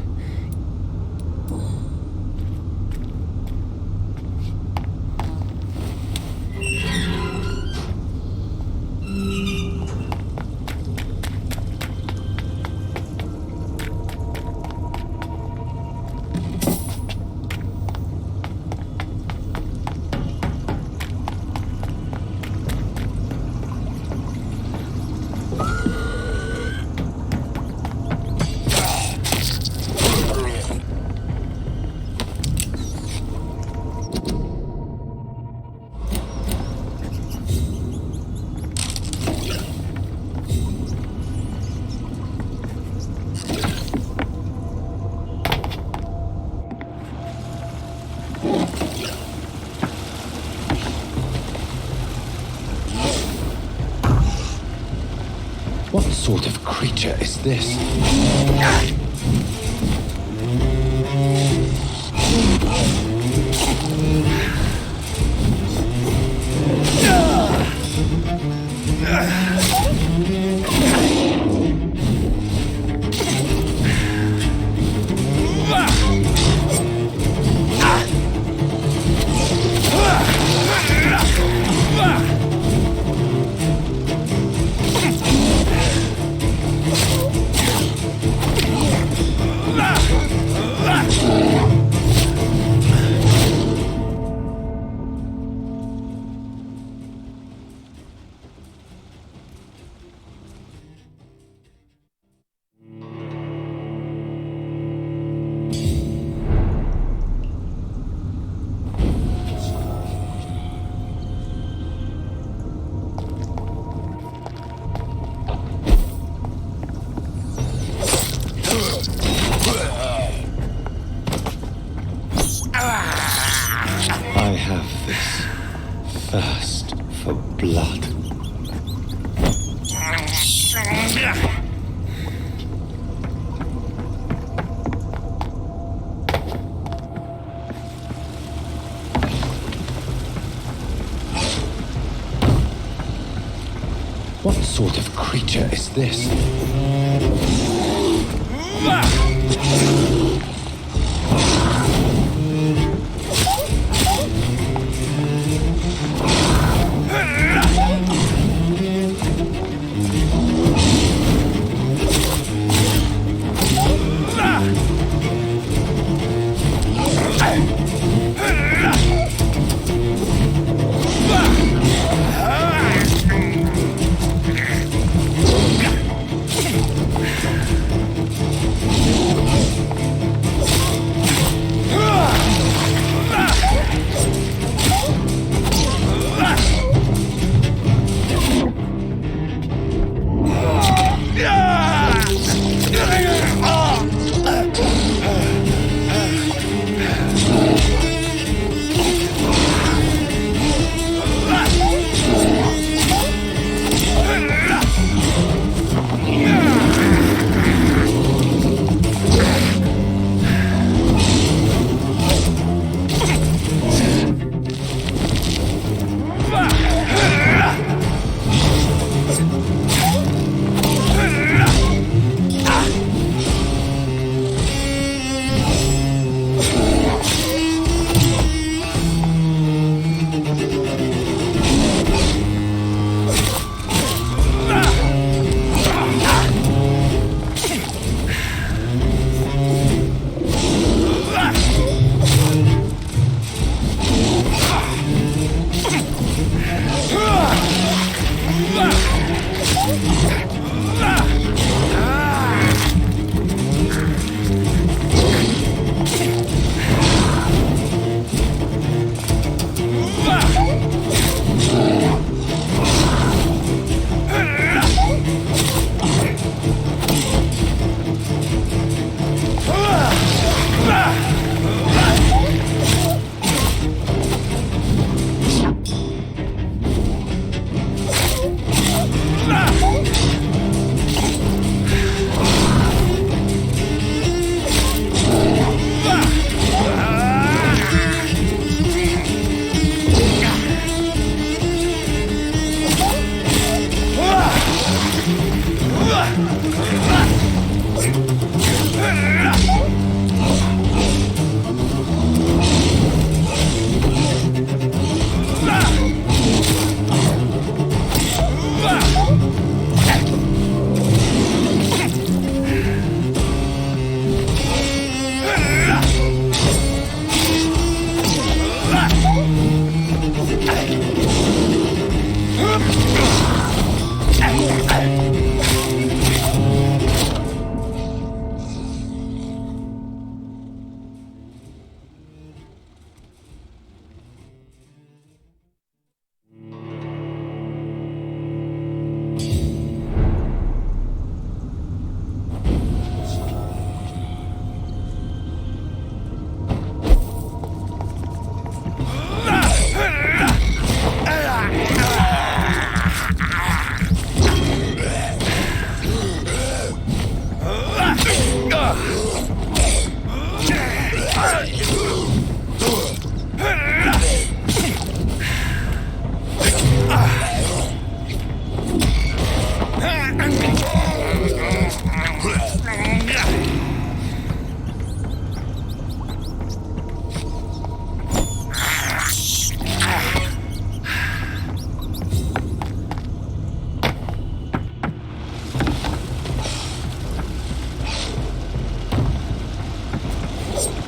What sort of creature is this? I have this thirst for blood. What sort of creature is this?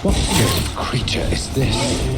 What sort of creature is this?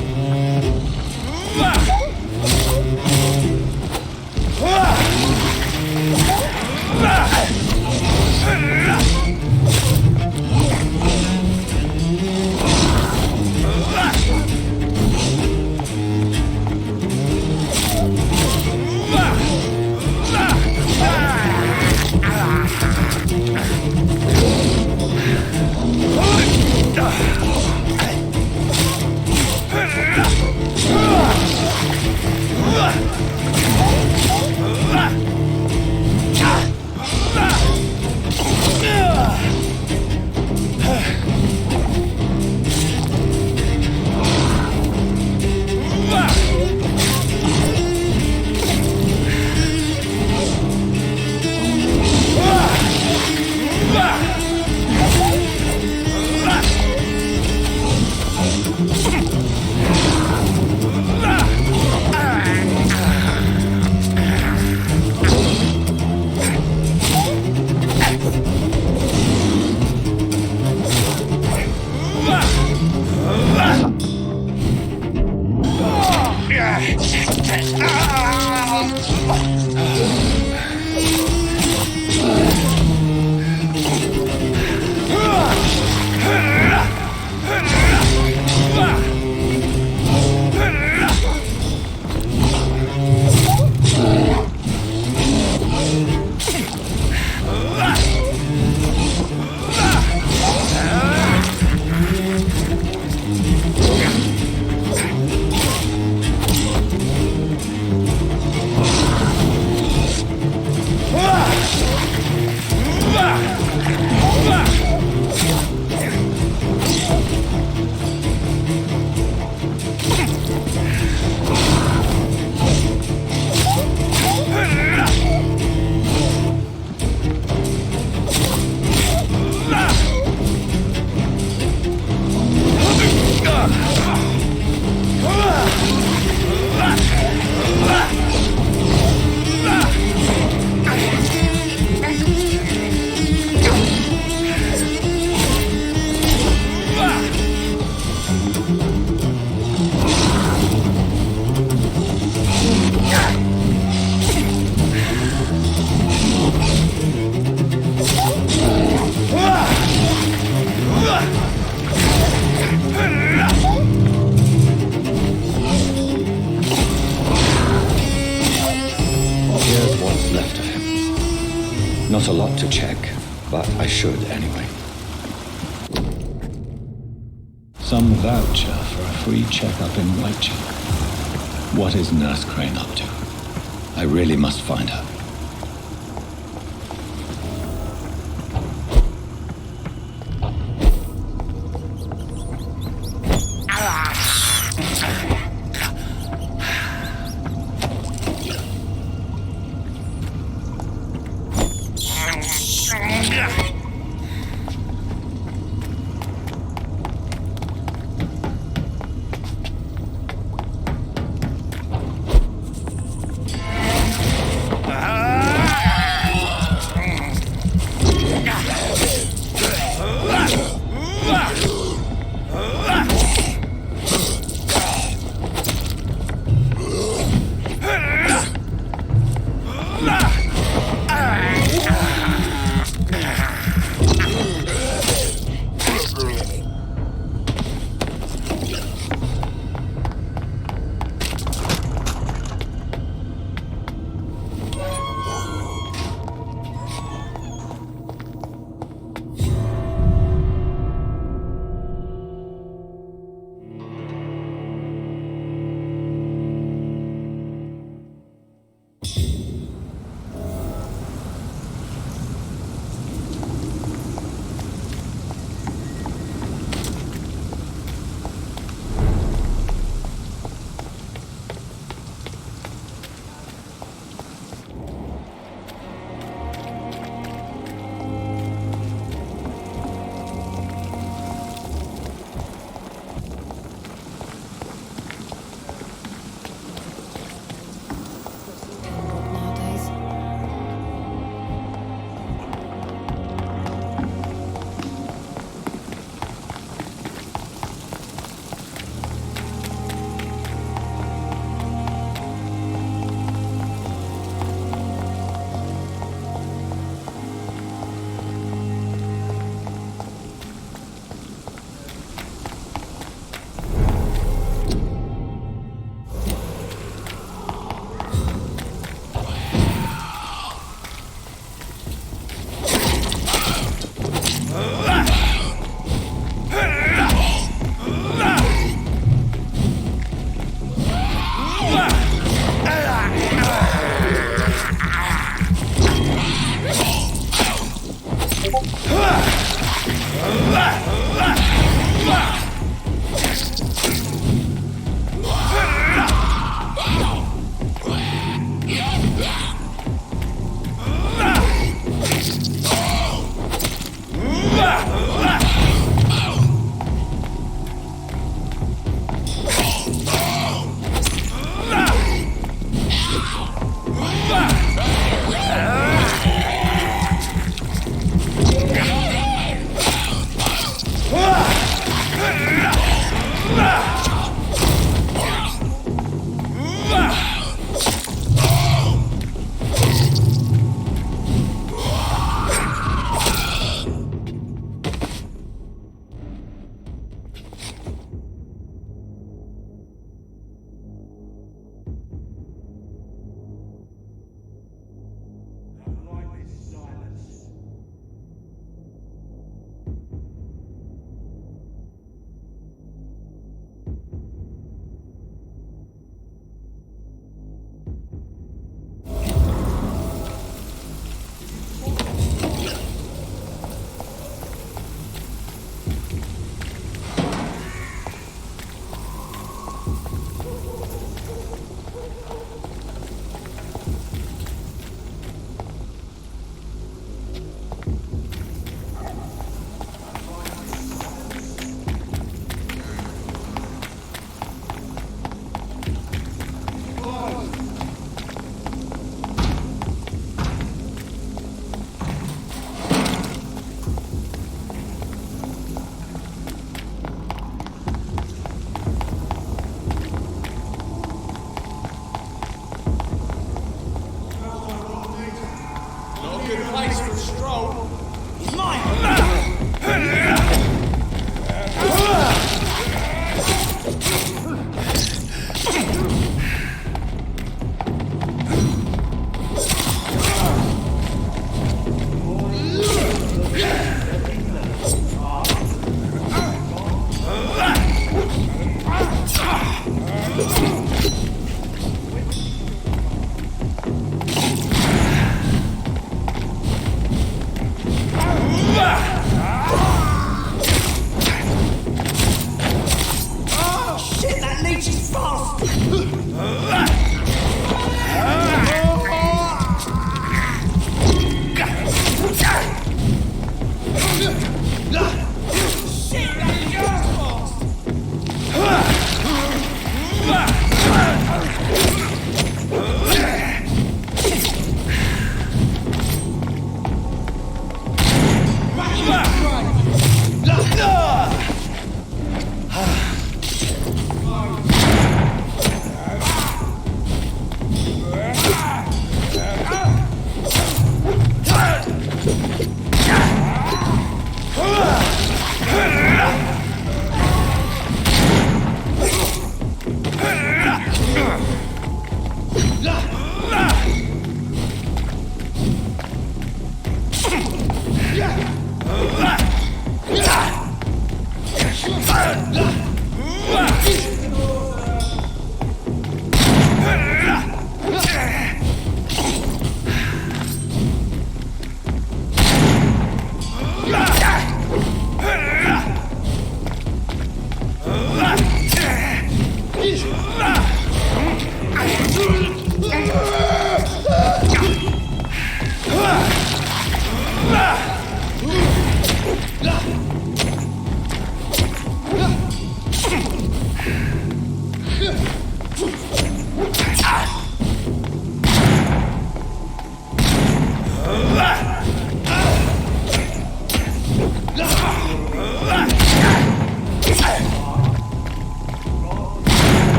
Not a lot to check, but I should anyway. Some voucher for a free checkup in Whitechapel. What is Nurse Crane up to? I really must find her.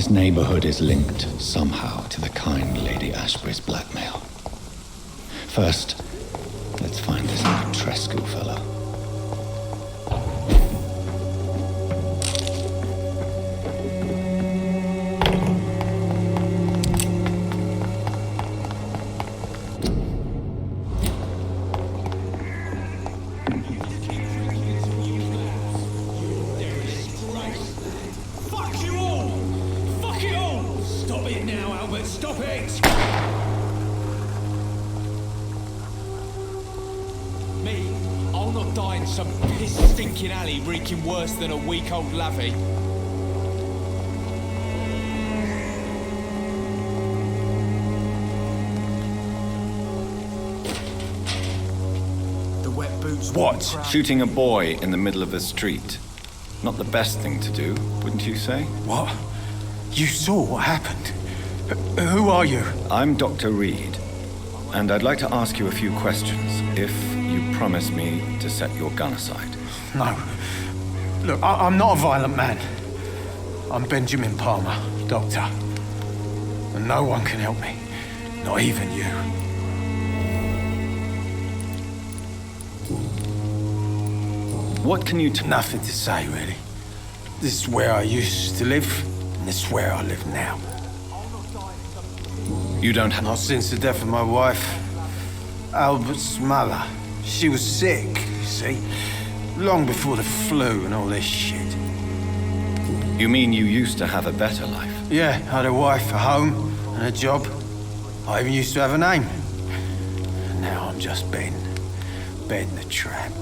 This neighborhood is linked somehow to the kind Lady Ashbury's blackmail. First, let's find this Trescu fellow. Fuck you all! Fuck it all! Stop it now, Albert! Stop it! Me? I'll not die in some piss-stinking alley reeking worse than a week-old lavvy. The wet boots. What? Shooting a boy in the middle of the street. Not the best thing to do, wouldn't you say? What? You saw what happened? Who are you? I'm Dr. Reed, and I'd like to ask you a few questions, if you promise me to set your gun aside. No. Look, I'm not a violent man. I'm Benjamin Palmer, doctor. And no one can help me. Not even you. What can you Nothing to say, really. This is where I used to live, and this is where I live now. You don't have... Not since the death of my wife, Albert's mother. She was sick, you see. Long before the flu and all this shit. You mean you used to have a better life? Yeah, I had a wife, a home, and a job. I even used to have a name. And now I'm just Ben the Tramp.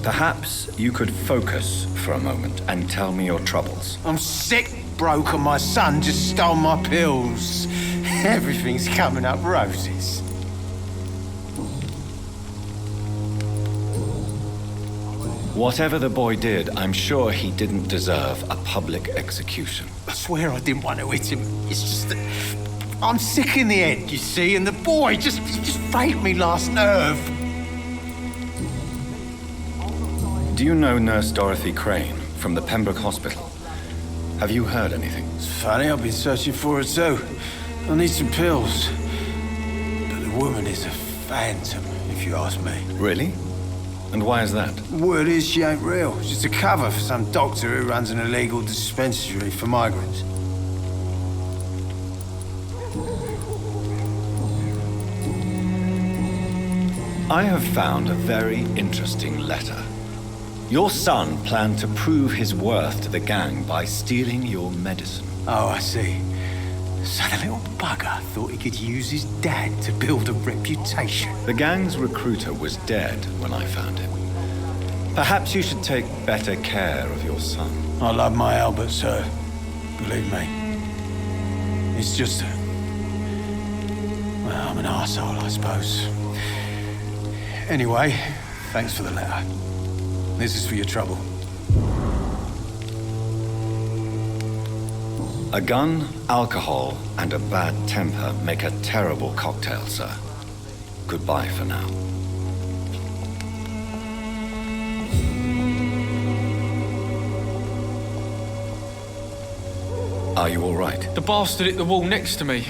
Perhaps you could focus for a moment and tell me your troubles. I'm sick, broke, and my son just stole my pills. Everything's coming up roses. Whatever the boy did, I'm sure he didn't deserve a public execution. I swear I didn't want to hit him. It's just that I'm sick in the head, you see, and the boy just raped me last nerve. Do you know Nurse Dorothy Crane from the Pembroke Hospital? Have you heard anything? It's funny, I've been searching for her too. I need some pills. But the woman is a phantom, if you ask me. Really? And why is that? Word is she ain't real. She's a cover for some doctor who runs an illegal dispensary for migrants. I have found a very interesting letter. Your son planned to prove his worth to the gang by stealing your medicine. Oh, I see. So the little bugger thought he could use his dad to build a reputation. The gang's recruiter was dead when I found him. Perhaps you should take better care of your son. I love my Albert, sir. Believe me. It's just... well, I'm an arsehole, I suppose. Anyway, thanks for the letter. This is for your trouble. A gun, alcohol, and a bad temper make a terrible cocktail, sir. Goodbye for now. Are you all right? The bastard hit the wall next to me.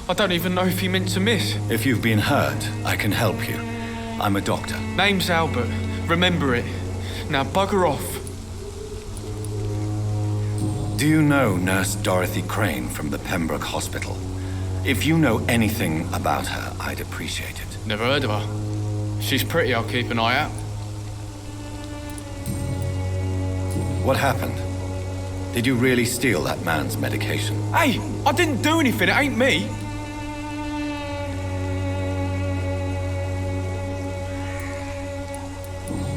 I don't even know if he meant to miss. If you've been hurt, I can help you. I'm a doctor. Name's Albert. Remember it. Now bugger off. Do you know Nurse Dorothy Crane from the Pembroke Hospital? If you know anything about her, I'd appreciate it. Never heard of her. She's pretty, I'll keep an eye out. What happened? Did you really steal that man's medication? Hey, I didn't do anything, it ain't me.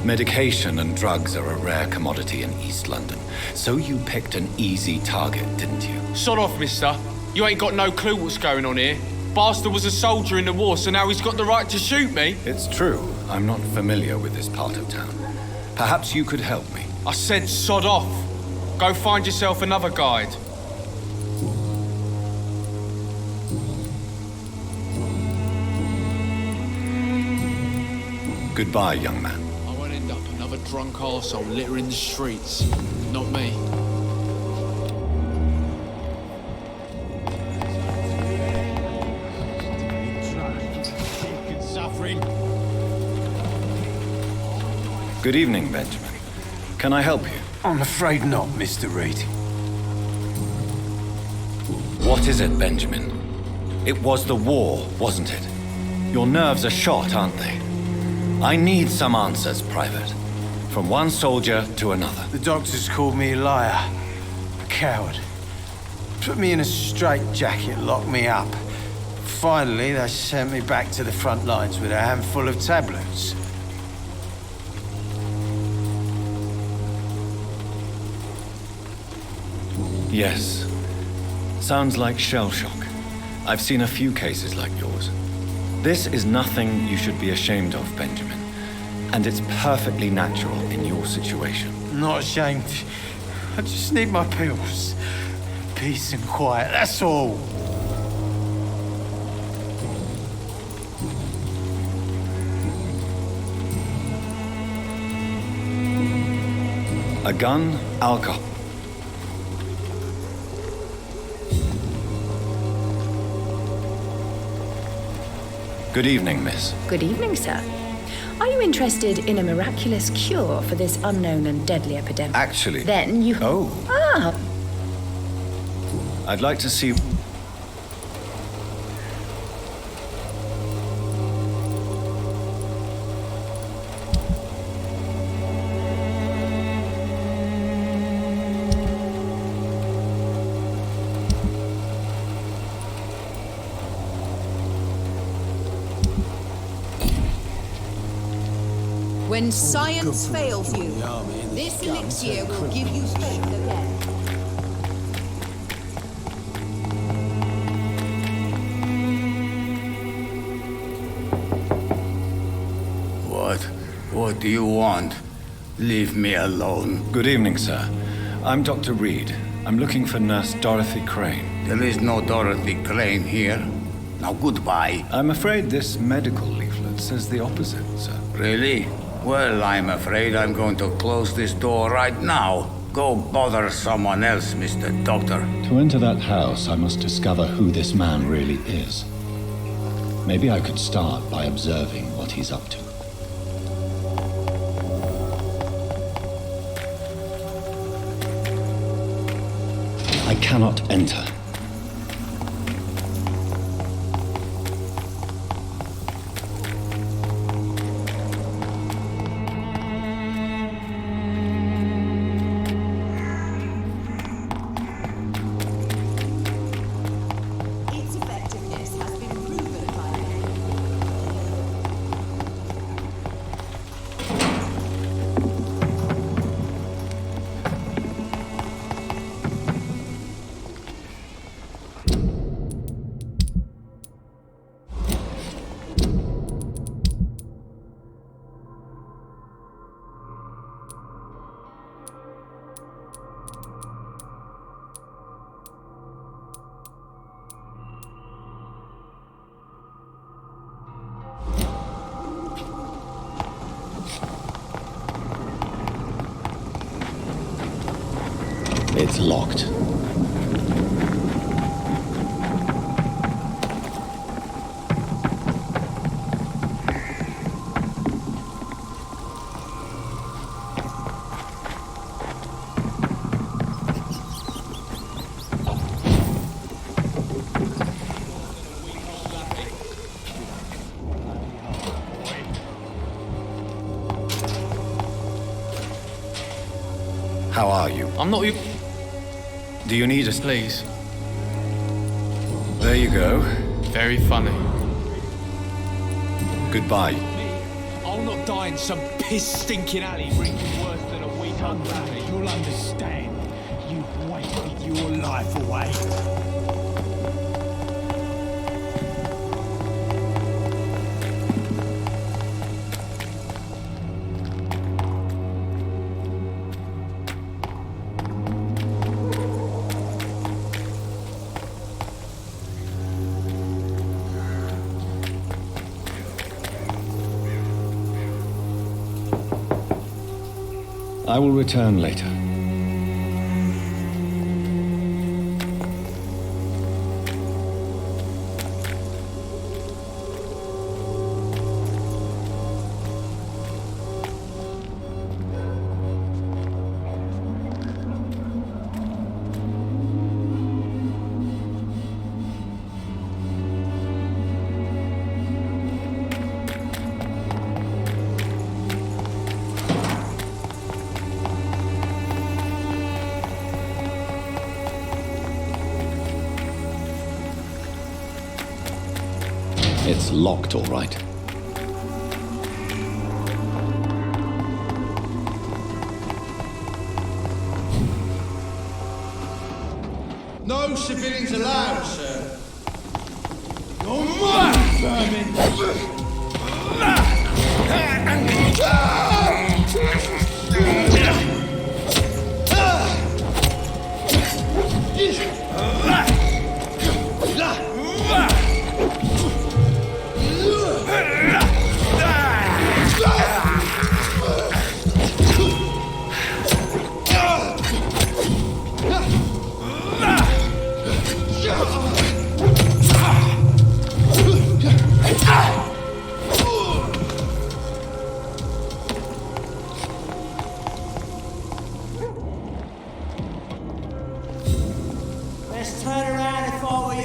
Medication and drugs are a rare commodity in East London, so you picked an easy target, didn't you? Sod off, mister. You ain't got no clue what's going on here. Bastard was a soldier in the war, so now he's got the right to shoot me. It's true. I'm not familiar with this part of town. Perhaps you could help me. I said sod off. Go find yourself another guide. Goodbye, young man. I won't end up another drunk arsehole littering the streets. Not me. Good evening, Benjamin. Can I help you? I'm afraid not, Mr. Reed. What is it, Benjamin? It was the war, wasn't it? Your nerves are shot, aren't they? I need some answers, Private. From one soldier to another. The doctors called me a liar, a coward. Put me in a straitjacket, locked me up. Finally, they sent me back to the front lines with a handful of tablets. Yes. Sounds like shell shock. I've seen a few cases like yours. This is nothing you should be ashamed of, Benjamin. And it's perfectly natural in your situation. Not ashamed. I just need my pills. Peace and quiet, that's all. A gun, alcohol. Good evening, miss. Good evening, sir. Are you interested in a miraculous cure for this unknown and deadly epidemic? Actually... Then you... Oh. Ah! I'd like to see... When science fails you, this elixir will give you strength again. What do you want? Leave me alone. Good evening, sir. I'm Dr. Reed. I'm looking for Nurse Dorothy Crane. There is no Dorothy Crane here. Now, goodbye. I'm afraid this medical leaflet says the opposite, sir. Really? Well, I'm afraid I'm going to close this door right now. Go bother someone else, Mr. Doctor. To enter that house, I must discover who this man really is. Maybe I could start by observing what he's up to. I cannot enter. Its effectiveness has been proven by It's locked. How are you? I'm not you. Do you need us? Please. There you go. Very funny. Goodbye. I'll not die in some piss-stinking alley reeking worse than a week under. You'll understand. You've wasted your life away. I will return later. It's locked, all right. No civilians allowed, sir. You're mine, vermin! Let's turn around if I were you.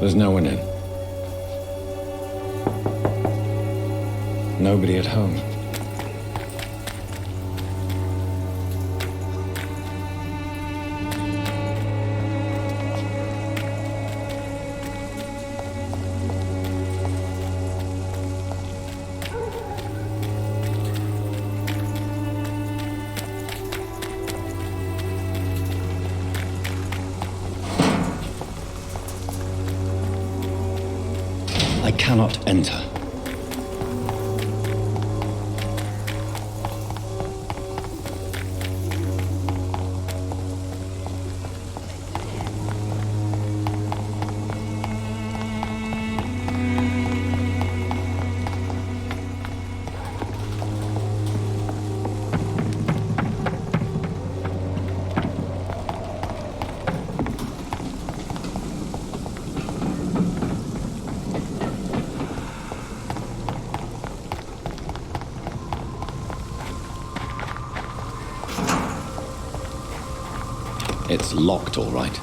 There's no one in. Nobody at home. I cannot enter. It's locked, all right.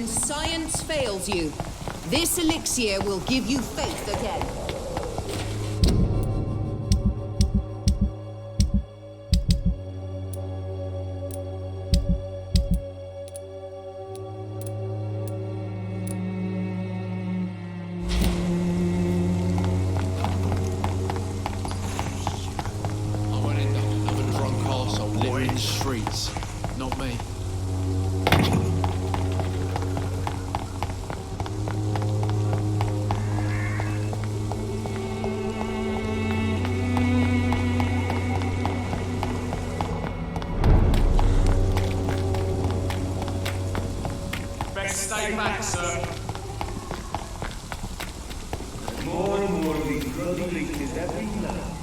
When science fails you, this elixir will give you faith again. I won't end up another drunk arsehole littering the streets. Not me. Best stay back, sir. More and more of these bloody leeches every night.